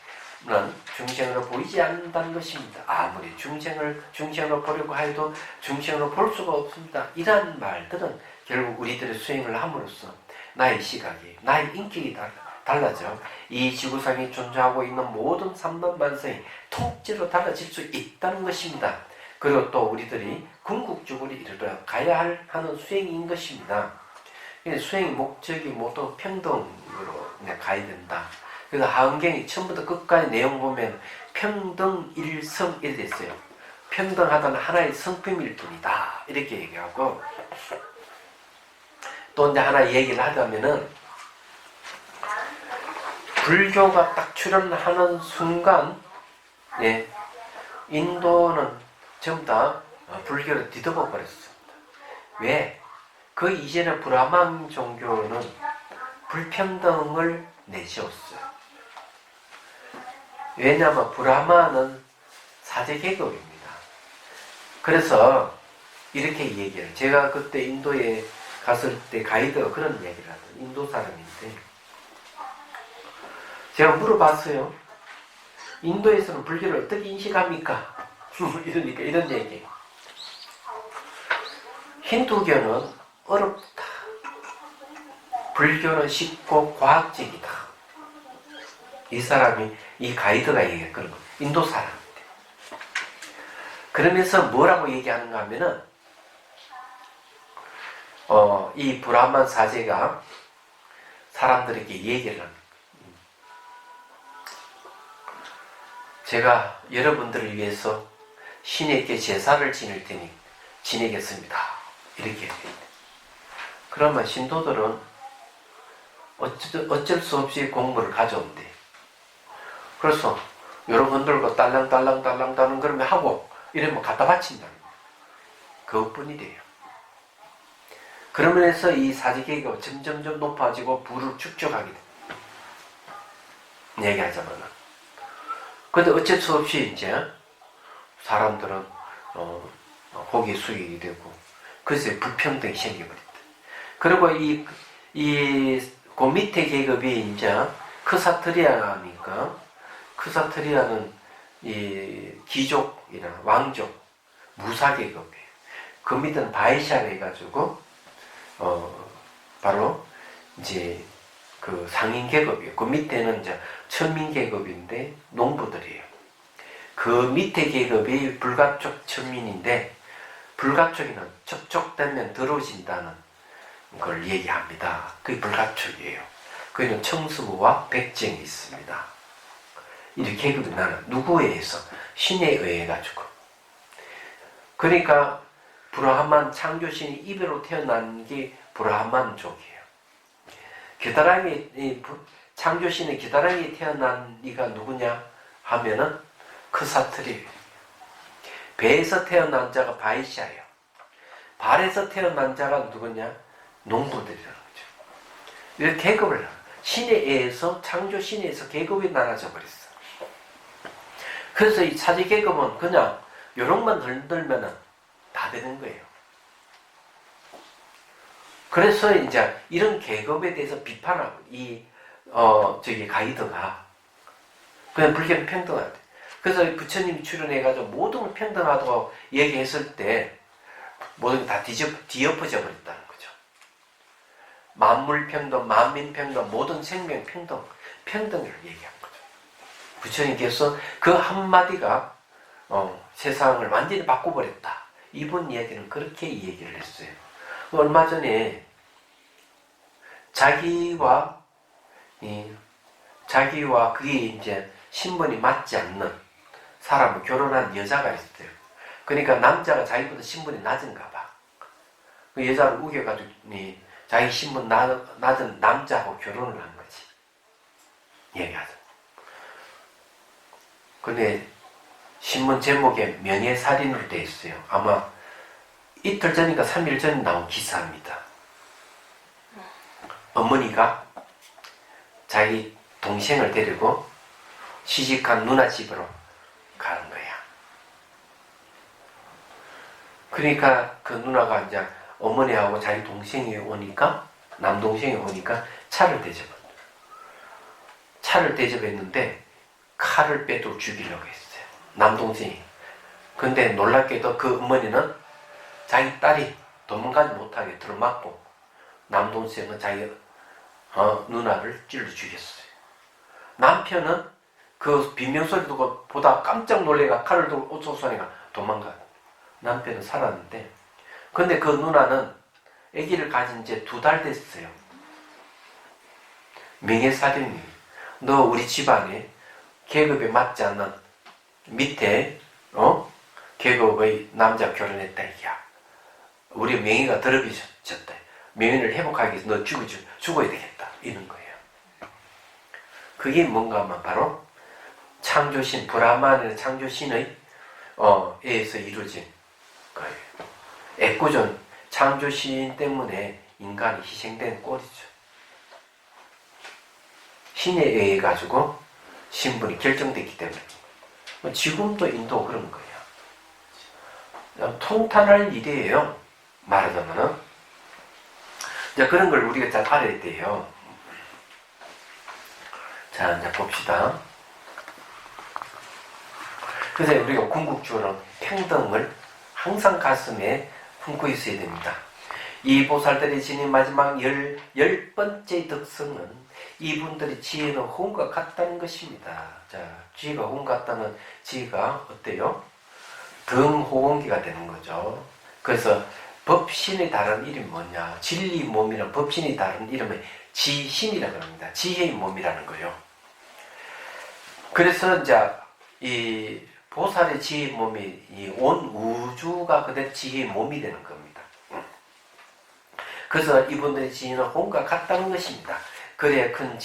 중생으로 보이지 않는다는 것입니다. 아무리 중생으로 보려고 해도 중생으로 볼 수가 없습니다. 이러한 말들은 결국 우리들의 수행을 함으로써 나의 시각이, 나의 인격이 달라져 이 지구상에 존재하고 있는 모든 삼만만성이 통째로 달라질 수 있다는 것입니다. 그리고 또 우리들이 궁극적으로 이르러 가야 하는 수행인 것입니다. 수행의 목적이 모두 평등으로 가야 된다. 그래서 하은경이 처음부터 끝까지 내용 보면 평등일성 이렇게 됐어요. 평등하다는 하나의 성품일 뿐이다. 이렇게 얘기하고 또 이제 하나 얘기를 하자면은 불교가 딱 출현하는 순간 인도는 전부 다 불교를 뒤덮어 버렸습니다. 왜? 그 이전에 브라만 종교는 불평등을 내세웠어요. 왜냐하면 브라만은 사제계급입니다. 그래서 이렇게 얘기해요. 제가 그때 인도에 갔을 때 가이드가 그런 얘기를 하더라고요. 인도 사람인데 제가 물어봤어요. 인도에서는 불교를 어떻게 인식합니까? 이러니까 이런 얘기예요. 힌두교는 어렵다. 불교는 쉽고 과학적이다. 이 가이드가 얘기했거든요. 인도 사람인데. 그러면서 뭐라고 얘기하는가 하면은, 이 브라만 사제가 사람들에게 얘기를 합니다. 제가 여러분들을 위해서 신에게 제사를 지낼 테니 지내겠습니다. 이렇게 얘기합니다. 그러면 신도들은 어쩔 수 없이 공물을 가져온대. 그래서 여러분들과 딸랑딸랑 그러면 하고 이러면 갖다 바친다는 거예요. 그것뿐이 돼요. 그러면서 이 사제계가 점점점 높아지고 부를 축적하게 됩니다. 얘기하자면 근데 어쩔 수 없이 이제 사람들은 고기 수익이 되고 그래서 불평등이 생겨버렸다. 그리고 그 밑에 계급이 이제 크사트리아니까 크사트리아는 이 귀족이나 왕족 무사계급이에요. 그 밑에는 바이샤를 해가지고 바로 이제 그 상인 계급이에요. 그 밑에는 이제 천민 계급인데 농부들이에요. 그 밑에 계급이 불가촉 천민인데 불가촉이는 척촉되면 더러워진다는 걸 얘기합니다. 그게 불가촉이에요. 거기는 청수부와 백정이 있습니다. 이 계급이 나는 누구에 의해서? 신에 의해 가지고. 그러니까 브라하만 창조신이 이별로 태어난 게 브라하만족이에요. 겨드랑이 창조신의 겨드랑이에 태어난 이가 누구냐 하면은 크사트리. 배에서 태어난 자가 바이샤예요. 발에서 태어난 자가 누구냐? 농부들이라는 거죠. 이렇게 계급을 신에 의해서 창조신에 의해서 계급이 나눠져 버렸어. 그래서 이 사제 계급은 그냥 요런만 흔들면은 다 되는 거예요. 그래서 이제 이런 계급에 대해서 비판하고 가이드가 그냥 불교는 평등하대. 그래서 부처님이 출연해가지고 모든 걸 평등하다고 얘기했을 때 모든 게 다 뒤엎어져 버렸다는 거죠. 만물 평등, 만민 평등, 모든 생명 평등, 평등을 얘기한 거죠. 부처님께서 그 한마디가 세상을 완전히 바꿔버렸다. 이번 이야기는 그렇게 얘기를 했어요. 얼마 전에 자기와 그게 이제 신분이 맞지 않는 사람을 결혼한 여자가 있어요. 그러니까 남자가 자기보다 신분이 낮은가 봐. 그 여자를 우겨가지고 자기 신분 낮은 남자하고 결혼을 한 거지. 얘기하죠. 근데 신문 제목에 명예살인으로 되어 있어요. 아마 이틀 전인가 3일 전에 나온 기사입니다. 어머니가 자기 동생을 데리고 시집간 누나 집으로 가는 거야. 그러니까 그 누나가 이제 어머니하고 자기 동생이 오니까, 남동생이 오니까 차를 대접했는데 칼을 빼도 죽이려고 했어요. 남동생이. 근데 놀랍게도 그 어머니는 자기 딸이 도망가지 못하게 들어맞고 남동생은 자기 누나를 찔러 죽였어요. 남편은 그 비명소리 듣고 보다 깜짝 놀래가 칼을 들고 옷소리가 도망가요. 남편은 살았는데 근데 그 누나는 아기를 가진 지 2달 됐어요. 명예살인이 너 우리 집안에 계급에 맞지 않는 밑에 계급의 남자 결혼했다 이야. 우리 명예가 더럽혀졌다. 명예를 회복하기 위해서 너 죽어야 되겠다. 이런 거예요. 그게 뭔가 하면 바로 창조신, 브라만의 창조신의 에서 이루어진 거예요. 애꿎은 창조신 때문에 인간이 희생된 꼴이죠. 신에 의해 가지고 신분이 결정됐기 때문에. 지금도 인도 그런 거예요. 통탄할 일이에요. 말하자면은. 이제 그런 걸 우리가 잘 알아야 돼요. 자, 이제 봅시다. 그래서 우리가 궁극적으로 평등을 항상 가슴에 품고 있어야 됩니다. 이 보살들이 지닌 마지막 열 번째 덕성은 이분들의 지혜는 호응과 같다는 것입니다. 자, 지혜가 호응 같다는 지혜가 어때요? 등호응기가 되는 거죠. 그래서 법신의 다른 이름이 뭐냐? 진리 몸이나 법신의 다른 이름은 지신이라고 합니다. 지혜의 몸이라는 거예요. 그래서 이제 이 보살의 지혜의 몸이 이 온 우주가 그대로 지혜의 몸이 되는 겁니다. 그래서 이분들의 지혜는 호응과 같다는 것입니다. 그래야 큰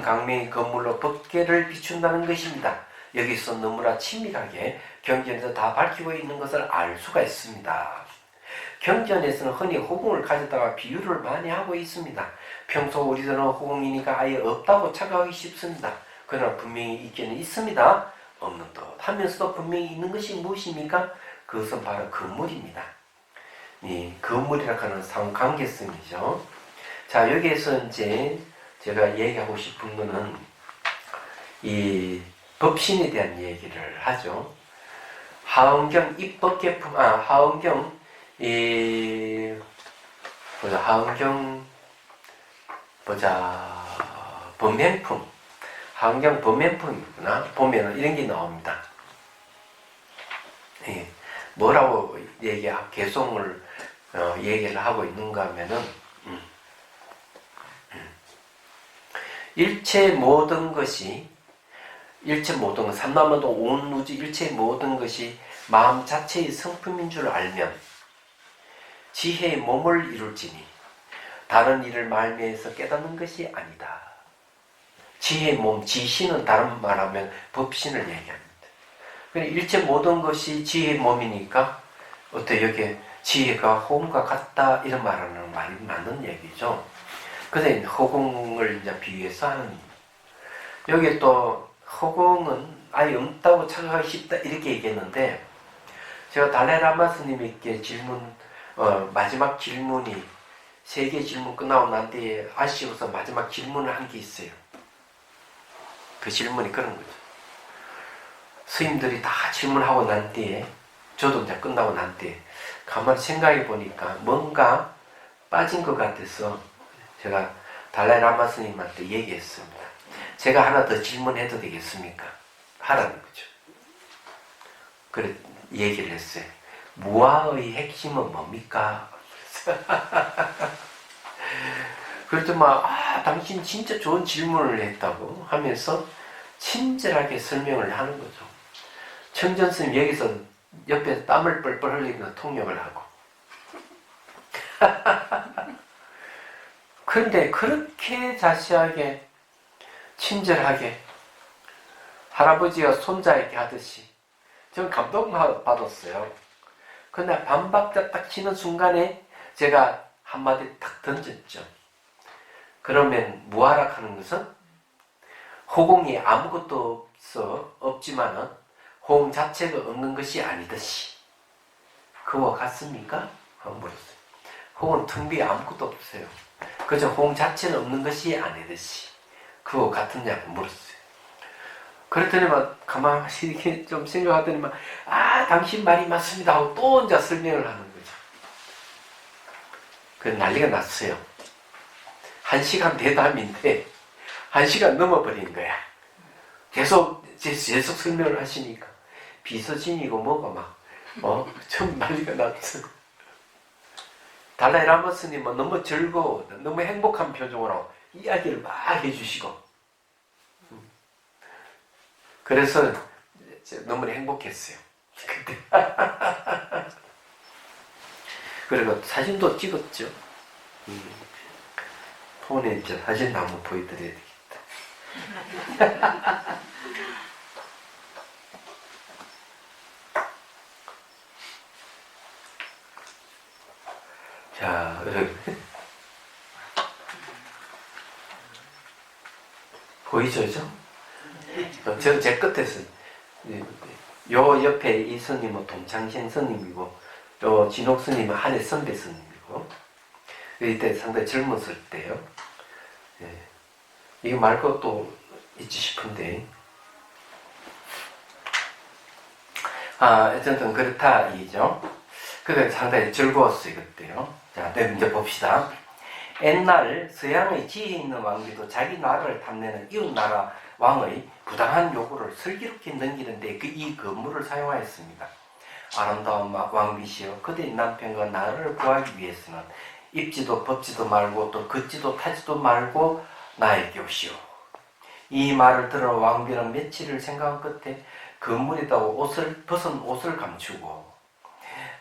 강명의 건물로 법계를 비춘다는 것입니다. 여기서 너무나 친밀하게 경전에서 다 밝히고 있는 것을 알 수가 있습니다. 경전에서는 흔히 호응을 가졌다가 비유를 많이 하고 있습니다. 평소 우리들은 호응이니까 아예 없다고 착각하기 쉽습니다. 그러나 분명히 있기는 있습니다. 없는 듯 하면서도 분명히 있는 것이 무엇입니까? 그것은 바로 건물입니다. 이 건물이라 하는 상관계성이죠. 자, 여기에서 이제 제가 얘기하고 싶은 거는 이 법신에 대한 얘기를 하죠. 하은경 입법계품, 하은경 하은경 범행품, 하은경 범행품이구나 보면은 이런 게 나옵니다. 예, 뭐라고 개송을 얘기를 하고 있는가 하면은 일체 모든 것이 삼라만도 온 우주 일체 모든 것이 마음 자체의 성품인 줄 알면 지혜의 몸을 이룰지니 다른 일을 말미에서 깨닫는 것이 아니다. 지혜의 몸, 지신은 다른 말하면 법신을 얘기합니다. 그러니까 일체 모든 것이 지혜의 몸이니까 어때 여기에 지혜가 호공과 같다 이런 말하는 말이 맞는 얘기죠. 그래서 허공을 이제 비유해서 하는 여기에 또 허공은 아예 없다고 착각하기 쉽다 이렇게 얘기했는데 제가 달라이라마 스님에게 마지막 질문이 3개 질문 끝나고 난 뒤에 아쉬워서 마지막 질문을 한 게 있어요. 그 질문이 그런 거죠. 스님들이 다 질문하고 난 뒤에 저도 이제 끝나고 난 뒤에 가만히 생각해 보니까 뭔가 빠진 것 같아서 제가 달라이라마 스님한테 얘기했습니다. 제가 하나 더 질문해도 되겠습니까? 하라는 거죠. 그래 얘기를 했어요. 무아의 핵심은 뭡니까? 그랬더니 당신 진짜 좋은 질문을 했다고 하면서 친절하게 설명을 하는 거죠. 청전 스님 여기서 옆에 땀을 뻘뻘 흘리면서 통역을 하고 그런데 그렇게 자세하게 친절하게 할아버지가 손자에게 하듯이 저는 감동받았어요. 그날 반박자 딱 치는 순간에 제가 한마디 딱 던졌죠. 그러면 무아락하는 것은 호공이 아무것도 없지만은 호공 자체가 없는 것이 아니듯이 그와 같습니까? 하고 물었어요. 호공은 텅 비어 아무것도 없어요. 그저 호공 자체는 없는 것이 아니듯이 그와 같으냐고 물었어요. 그랬더니 가만히 이렇게 좀 생각하더니 당신 말이 맞습니다 하고 또 혼자 설명을 하는 거죠. 그 난리가 났어요. 1시간 대담인데 1시간 넘어버린 거야. 계속 설명을 하시니까 비서진이고 뭐가 좀 난리가 났어. 달라이라마 스님은 너무 즐거워 너무 행복한 표정으로 이야기를 막 해주시고 그래서 너무 행복했어요. 그때. 그리고 사진도 찍었죠. 폰에 이제 사진 한번 보여드려야 되겠다. 자, 보이죠? 저는 제 끝에서 요 옆에 이 스님은 동창신 스님이고 요 진옥 스님은 한해 선배 스님이고 이때 상당히 젊었을 때요. 이거 말고 또 있지 싶은데 어쨌든 그렇다 이죠. 그게 상당히 즐거웠어요 그때요. 자, 이제 봅시다. 옛날 서양의 지혜 있는 왕비도 자기 나라를 탐내는 이웃 나라 왕의 부당한 요구를 슬기롭게 넘기는데 이 건물을 사용하였습니다. 아름다운 왕비시여 그대의 남편과 나를 구하기 위해서는 입지도 벗지도 말고 또 걷지도 타지도 말고 나에게 오시오. 이 말을 들어 왕비는 며칠을 생각한 끝에 건물에다 벗은 옷을 감추고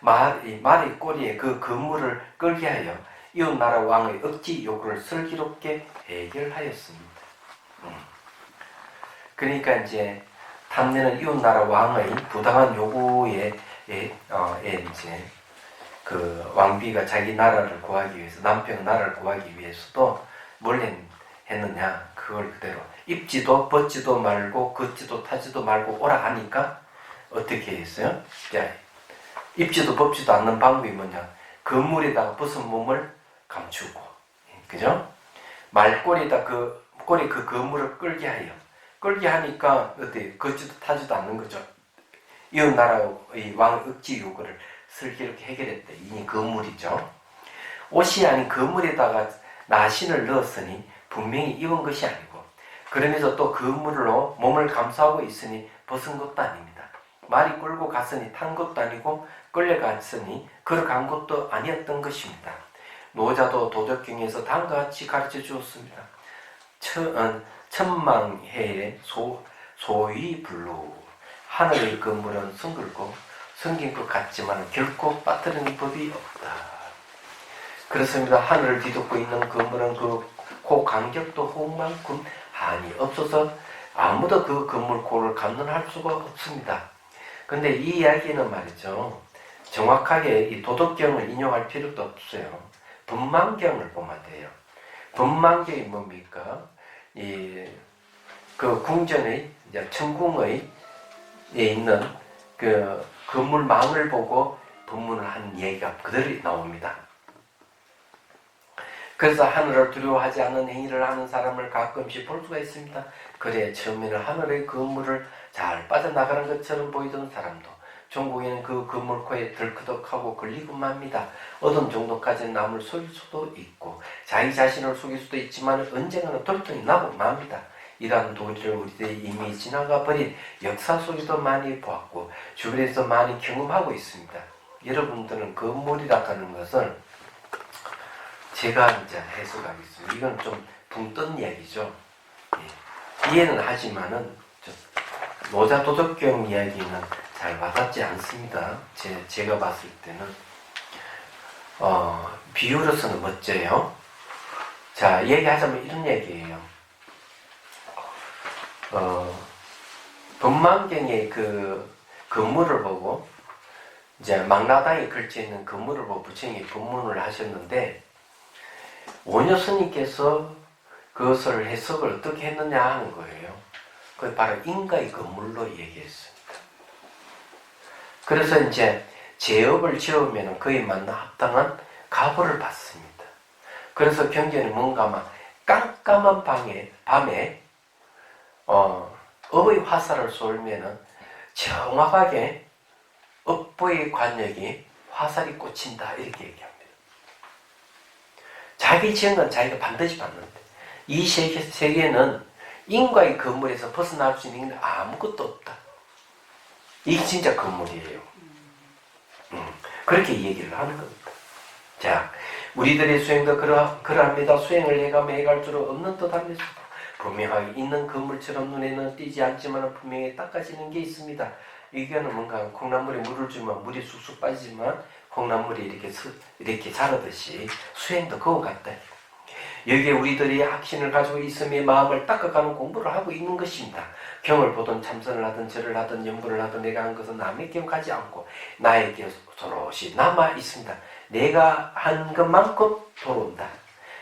말의 꼬리에 그 건물을 끌게 하여 이웃나라 왕의 억지 요구를 슬기롭게 해결하였습니다. 그러니까 이제 탐내는 이웃나라 왕의 부당한 요구에 이제 그 왕비가 자기 나라를 구하기 위해서 남편 나라를 구하기 위해서도 뭘 했느냐 그걸 그대로 입지도 벗지도 말고 걷지도 타지도 말고 오라 하니까 어떻게 했어요? 자, 입지도 벗지도 않는 방법이 뭐냐? 그물에다가 벗은 몸을 감추고, 그죠? 말꼬리에다 꼬리 그 그물을 끌게 해요. 끌게 하니까 어때? 걷지도 타지도 않는 거죠. 이웃 나라의 왕 억지 요구를 슬기롭게 해결했대. 이니 그물이죠. 옷이 아닌 그물에다가 나신을 넣었으니 분명히 입은 것이 아니고, 그러면서 또 그물로 몸을 감싸고 있으니 벗은 것도 아닙니다. 말이 끌고 갔으니 탄 것도 아니고 끌려갔으니 걸어간 것도 아니었던 것입니다. 노자도 도덕경에서 다음과 같이 가르쳐 주었습니다. 천망해에 소위불루. 하늘의 그물은 성글고 성긴 것 같지만 결코 빠뜨리는 법이 없다. 그렇습니다. 하늘을 뒤덮고 있는 그물은 그 간격도 호흡만큼 한이 없어서 아무도 그 그물코를 감론할 수가 없습니다. 근데 이 이야기는 말이죠, 정확하게 이 도덕경을 인용할 필요도 없어요. 분만경을 보면 돼요. 분만경이 뭡니까? 그 궁전의 천궁의 있는 그 그물망을 보고 법문을 한 얘기가 그대로 나옵니다. 그래서 하늘을 두려워하지 않는 행위를 하는 사람을 가끔씩 볼 수가 있습니다. 그래 처음에는 하늘의 그물을 잘 빠져나가는 것처럼 보이던 사람도 종국에는 그 그물코에 덜커덕하고 걸리고 맙니다. 어떤 정도까지는 남을 속일 수도 있고 자기 자신을 속일 수도 있지만 언젠가는 돌통이 나고 맙니다. 이러한 도리를 우리들이 이미 지나가 버린 역사 속에도 많이 보았고 주변에서 많이 경험하고 있습니다. 여러분들은 그물이라 하는 것을 제가 이제 해석하겠습니다. 이건 좀 붕 뜬 이야기죠. 예. 이해는 하지만은 노자 도덕경 이야기는 잘 와닿지 않습니다. 제가 봤을 때는 비유로서는 멋져요. 자, 얘기하자면 이런 얘기예요. 법망경의 그 건물을 보고 이제 망라당에 걸쳐 있는 건물을 보고 부처님이 법문을 하셨는데 원효 스님께서 그것을 해석을 어떻게 했느냐 하는 거예요. 그게 바로 인가의 건물로 얘기했습니다. 그래서 이제 제업을 지으면 그에 맞는 합당한 가보를 받습니다. 그래서 경전에 뭔가 막 깜깜한 밤에 업의 화살을 쏠면은 정확하게 업보의 관역이 화살이 꽂힌다 이렇게 얘기합니다. 자기 지은 건 자기가 반드시 받는데 이 세계는 인과의 건물에서 벗어날 수 있는 게 아무것도 없다. 이게 진짜 건물이에요. 그렇게 얘기를 하는 겁니다. 자, 우리들의 수행도 그러합니다. 수행을 해가며 해갈수록 없는 듯 하면서 분명하게 있는 건물처럼 눈에는 띄지 않지만 분명히 닦아지는 게 있습니다. 이거는 뭔가 콩나물에 물을 주면 물이 쑥쑥 빠지지만 콩나물이 이렇게 자라듯이 수행도 그거 같다. 여기에 우리들이 확신을 가지고 있음에 마음을 닦아가는 공부를 하고 있는 것입니다. 경을 보든 참선을 하든 절을 하든 연구를 하든 내가 한 것은 남의 기억하지 않고 나에게 오롯이 남아 있습니다. 내가 한 것만큼 돌아온다.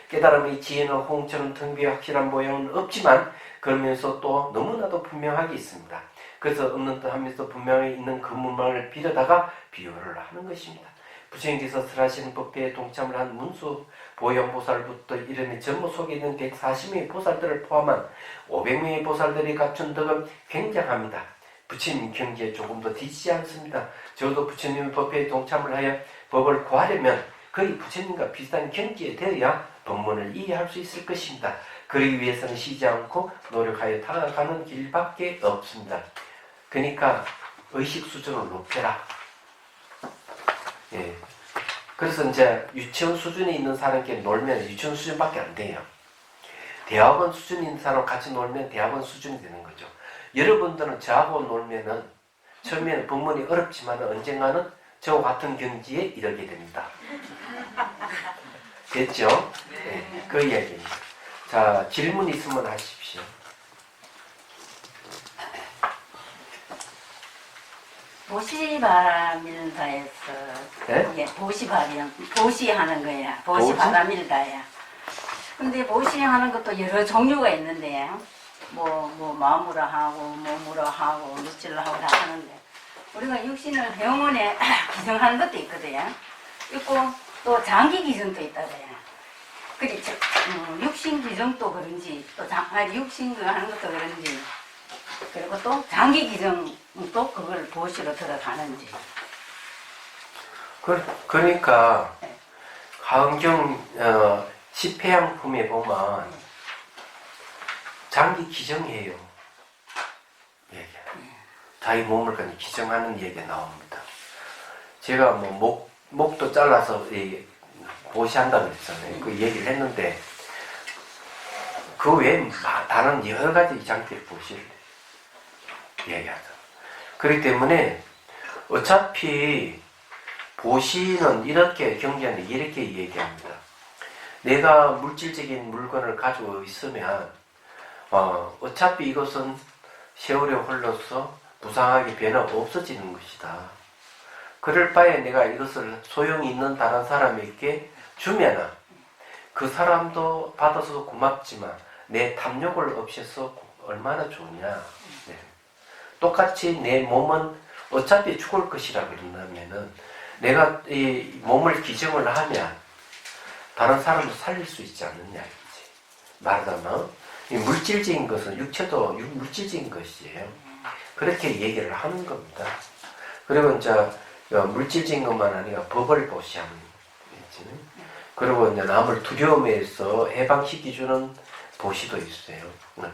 깨달음의 지혜는 홍처럼 텅비어 확실한 모양은 없지만 그러면서 또 너무나도 분명하게 있습니다. 그래서 없는 듯 하면서 분명히 있는 그물망을 빌어다가 비유를 하는 것입니다. 부처님께서 설하시는 법회에 동참을 한 문수 보현보살부터 이름이 전부 속에 있는 140명의 보살들을 포함한 500명의 보살들이 갖춘 덕은 굉장합니다. 부처님 경지에 조금도 뒤지지 않습니다. 저도 부처님의 법회에 동참을 하여 법을 구하려면 거의 부처님과 비슷한 경지에 되어야 법문을 이해할 수 있을 것입니다. 그러기 위해서는 쉬지 않고 노력하여 다가가는 길밖에 없습니다. 그러니까 의식 수준을 높여라. 예. 그래서 이제 유치원 수준에 있는 사람끼리 놀면 유치원 수준밖에 안 돼요. 대학원 수준에 있는 사람 같이 놀면 대학원 수준이 되는 거죠. 여러분들은 저하고 놀면은 처음에는 법문이 어렵지만 언젠가는 저와 같은 경지에 이르게 됩니다. 됐죠? 네, 그 이야기입니다. 자, 질문 있으면 하십시오. 보시바라밀다에서 네? 예, 보시하는 거야. 보시바라밀다야. 근데 보시하는 것도 여러 종류가 있는데 뭐 마음으로 하고 몸으로 하고 물질로 하고 다 하는데 우리가 육신을 영혼에 기증하는 것도 있거든요. 있고 또 장기 기증도 있다고요. 그리 육신 기증도 그런지 또 육신 그 하는 것도 그런지 그리고 또 장기 기증도 그걸 보시로 들어가는지. 그러니까 하은경 시패양품에 보면 장기 기증해요. 자기 몸을 그냥 기증하는 얘기가 나옵니다. 제가 뭐 목도 잘라서 보시한다고 했잖아요. 그 얘기를 했는데 그 외에 다른 여러 가지 장기를 보시를 얘기하죠. 그렇기 때문에 어차피 보시는 이렇게 경계하는데 이렇게 얘기합니다. 내가 물질적인 물건을 가지고 있으면 어차피 이것은 세월에 흘러서 부상하게 변화 없어지는 것이다. 그럴 바에 내가 이것을 소용이 있는 다른 사람에게 주면은 그 사람도 받아서 고맙지만 내 탐욕을 없애서 얼마나 좋냐. 네. 똑같이 내 몸은 어차피 죽을 것이라 그런다면은 내가 이 몸을 기증을 하면 다른 사람도 살릴 수 있지 않느냐 이지. 말하자면 이 물질적인 것은 육체도 물질적인 것이에요. 그렇게 얘기를 하는 겁니다. 그리고 이제 물질적인 것만 아니라 법을 보시하는 거지. 그리고 이제 남을 두려움에서 해방시켜주는 보시도 있어요.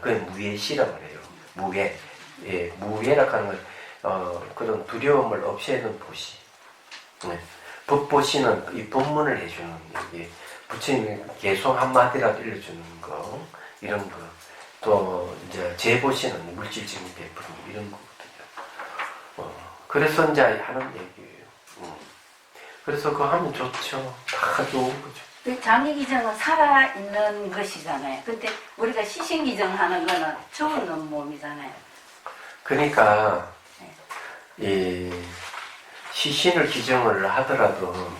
그게 무예시라고 해요. 무예. 예, 무예라고 하는 건 그런 두려움을 없애는 보시. 네. 법보시는 이 법문을 해주는 얘기. 부처님이 개송 한마디라도 일러주는 거, 이런 거. 또 이제 재보시는 물질적인 베푸는 이런 거거든요. 그래서 이제 하는 얘기예요. 그래서 그거 하면 좋죠. 다 좋은 거죠. 그 장기 기증은 살아있는 것이잖아요. 근데 우리가 시신 기증하는 거는 죽은 몸이잖아요. 그러니까 이 시신을 기증을 하더라도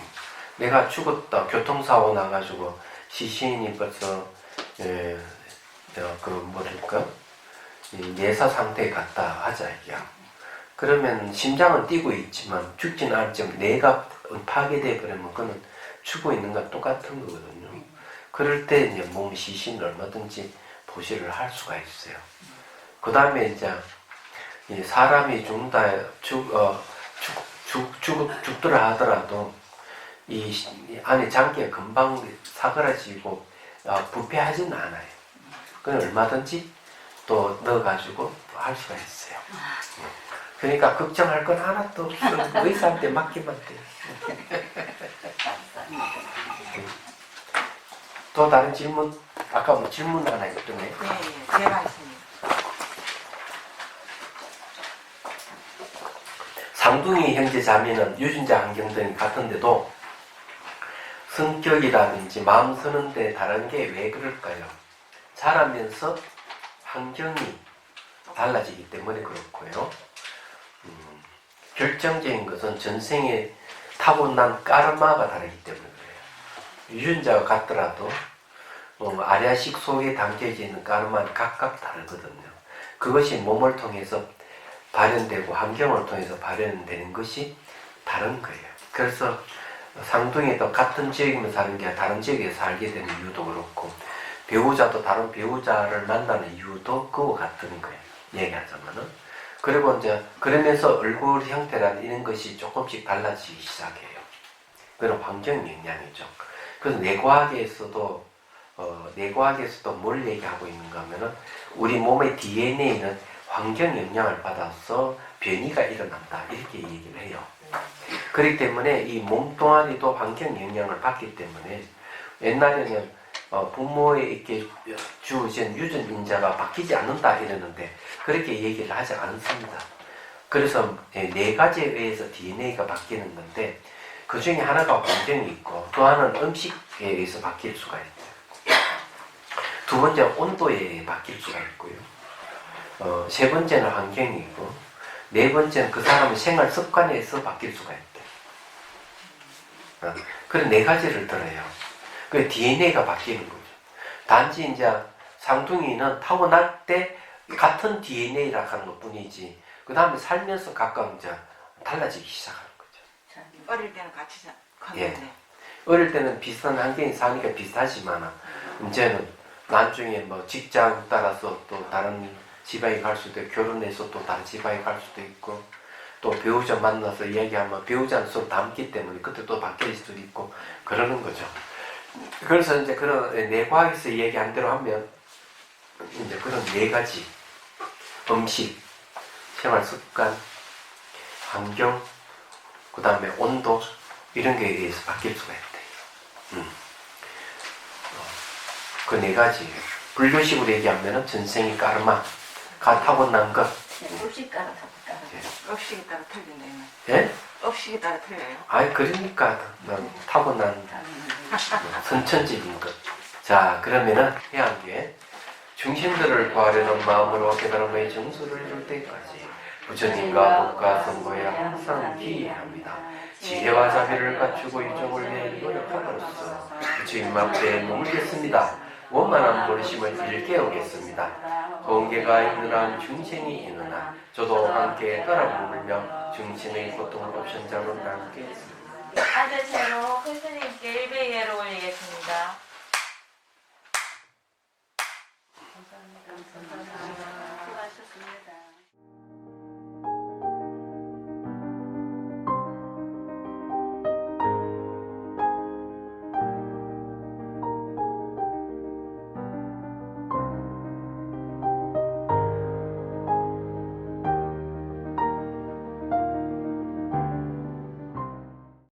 내가 죽었다 교통사고 나가지고 시신이 벌써 그 뭐랄까 예사 상태에 갔다 하자 이게. 그러면 심장은 뛰고 있지만 죽지는 않지만 뇌가 파괴돼 버리면 그는 죽어 있는 것 똑같은 거거든요. 그럴 때 이제 몸 시신을 얼마든지 보시를 할 수가 있어요. 그 다음에 이제 사람이 죽더라 하더라도 이 안에 장기가 금방 사그라지고 부패하지는 않아요. 그건 얼마든지 또 넣어가지고 할 수가 있어요. 그러니까 걱정할 건 하나도 없어. 의사한테 맡기면 돼요. 또 다른 질문? 아까 뭐 질문 하나 있던데. 네, 제가 있습니다. 상둥이 형제 자매는 유전자 환경 등이 같은데도 성격이라든지 마음 서는 데 다른 게 왜 그럴까요? 자라면서 환경이 달라지기 때문에 그렇고요. 결정적인 것은 전생에 타고난 까르마가 다르기 때문에 그래요. 유전자가 같더라도 아리아식 속에 담겨져 있는 까르마는 각각 다르거든요. 그것이 몸을 통해서 발현되고 환경을 통해서 발현되는 것이 다른 거예요. 그래서 상둥이도 같은 지역이면 사는 게 다른 지역에 살게 되는 이유도 그렇고 배우자도 다른 배우자를 만나는 이유도 그와 같은 거예요. 얘기하자면은. 그리고 이제 그러면서 얼굴 형태라는 이런 것이 조금씩 달라지기 시작해요. 그런 환경 영향이죠. 그래서 뇌과학에서도 뭘 얘기하고 있는가 하면은 우리 몸의 DNA는 환경 영향을 받아서 변이가 일어난다 이렇게 얘기를 해요. 그렇기 때문에 이 몸뚱아리도 환경 영향을 받기 때문에 옛날에는 부모에게 주어진 유전인자가 바뀌지 않는다 이러는데 그렇게 얘기를 하지 않습니다. 그래서 네 가지에 의해서 DNA가 바뀌는 건데 그 중에 하나가 환경이 있고 또 하나는 음식에 의해서 바뀔 수가 있어요. 두 번째 온도에 의해 바뀔 수가 있고요. 세 번째는 환경이 있고 네 번째는 그 사람의 생활 습관에 의해서 바뀔 수가 있대요. 그런 네 가지를 들어요. 그 DNA가 바뀌는 거죠. 단지 이제 상둥이는 타고날 때 같은 DNA라 하는 것 뿐이지 그 다음에 살면서 각각 이제 달라지기 시작하는 거죠. 어릴 때는 같이 컸는데 어릴 때는 비슷한 환경에 사니까 비슷하지만 이제는 나중에 뭐 직장 따라서 또 다른 지방에 갈 수도 있고 결혼해서 또 다른 지방에 갈 수도 있고 또 배우자 만나서 이야기하면 배우자는 서로 닮기 때문에 그때 또 바뀔 수도 있고 그러는 거죠. 그래서 이제 그런 내과학에서 얘기한 대로 하면 이제 그런 네 가지 음식, 생활 습관, 환경, 그 다음에 온도 이런 거에 의해서 바뀔 수가 있대요. 그 네 가지 불교식으로 얘기하면 전생이 까르마 가 타고난 것. 없이 깔아. 업식에 따라 틀린다 이말. 예? 업식에 따라 틀려요. 아니 그러니까 타고난 선천적인 것. 자 그러면은 해안뒤에 중심들을 구하려는 마음으로 깨달음의 정수를 이룰 때까지 부처님과 법과 성모에 항상 기해합니다. 지혜와 자비를 갖추고 유종을 위해 노력함으로써 부처님 앞에 머물겠습니다. 원만한 버리심을 일깨우겠습니다. 공개가 있는 한 중생이 있는 한 저도 함께 따라 머물며 중생의 고통을 없앤 자로 남게 했습니다. 아저씨로 스님께 일베개로 올리겠습니다.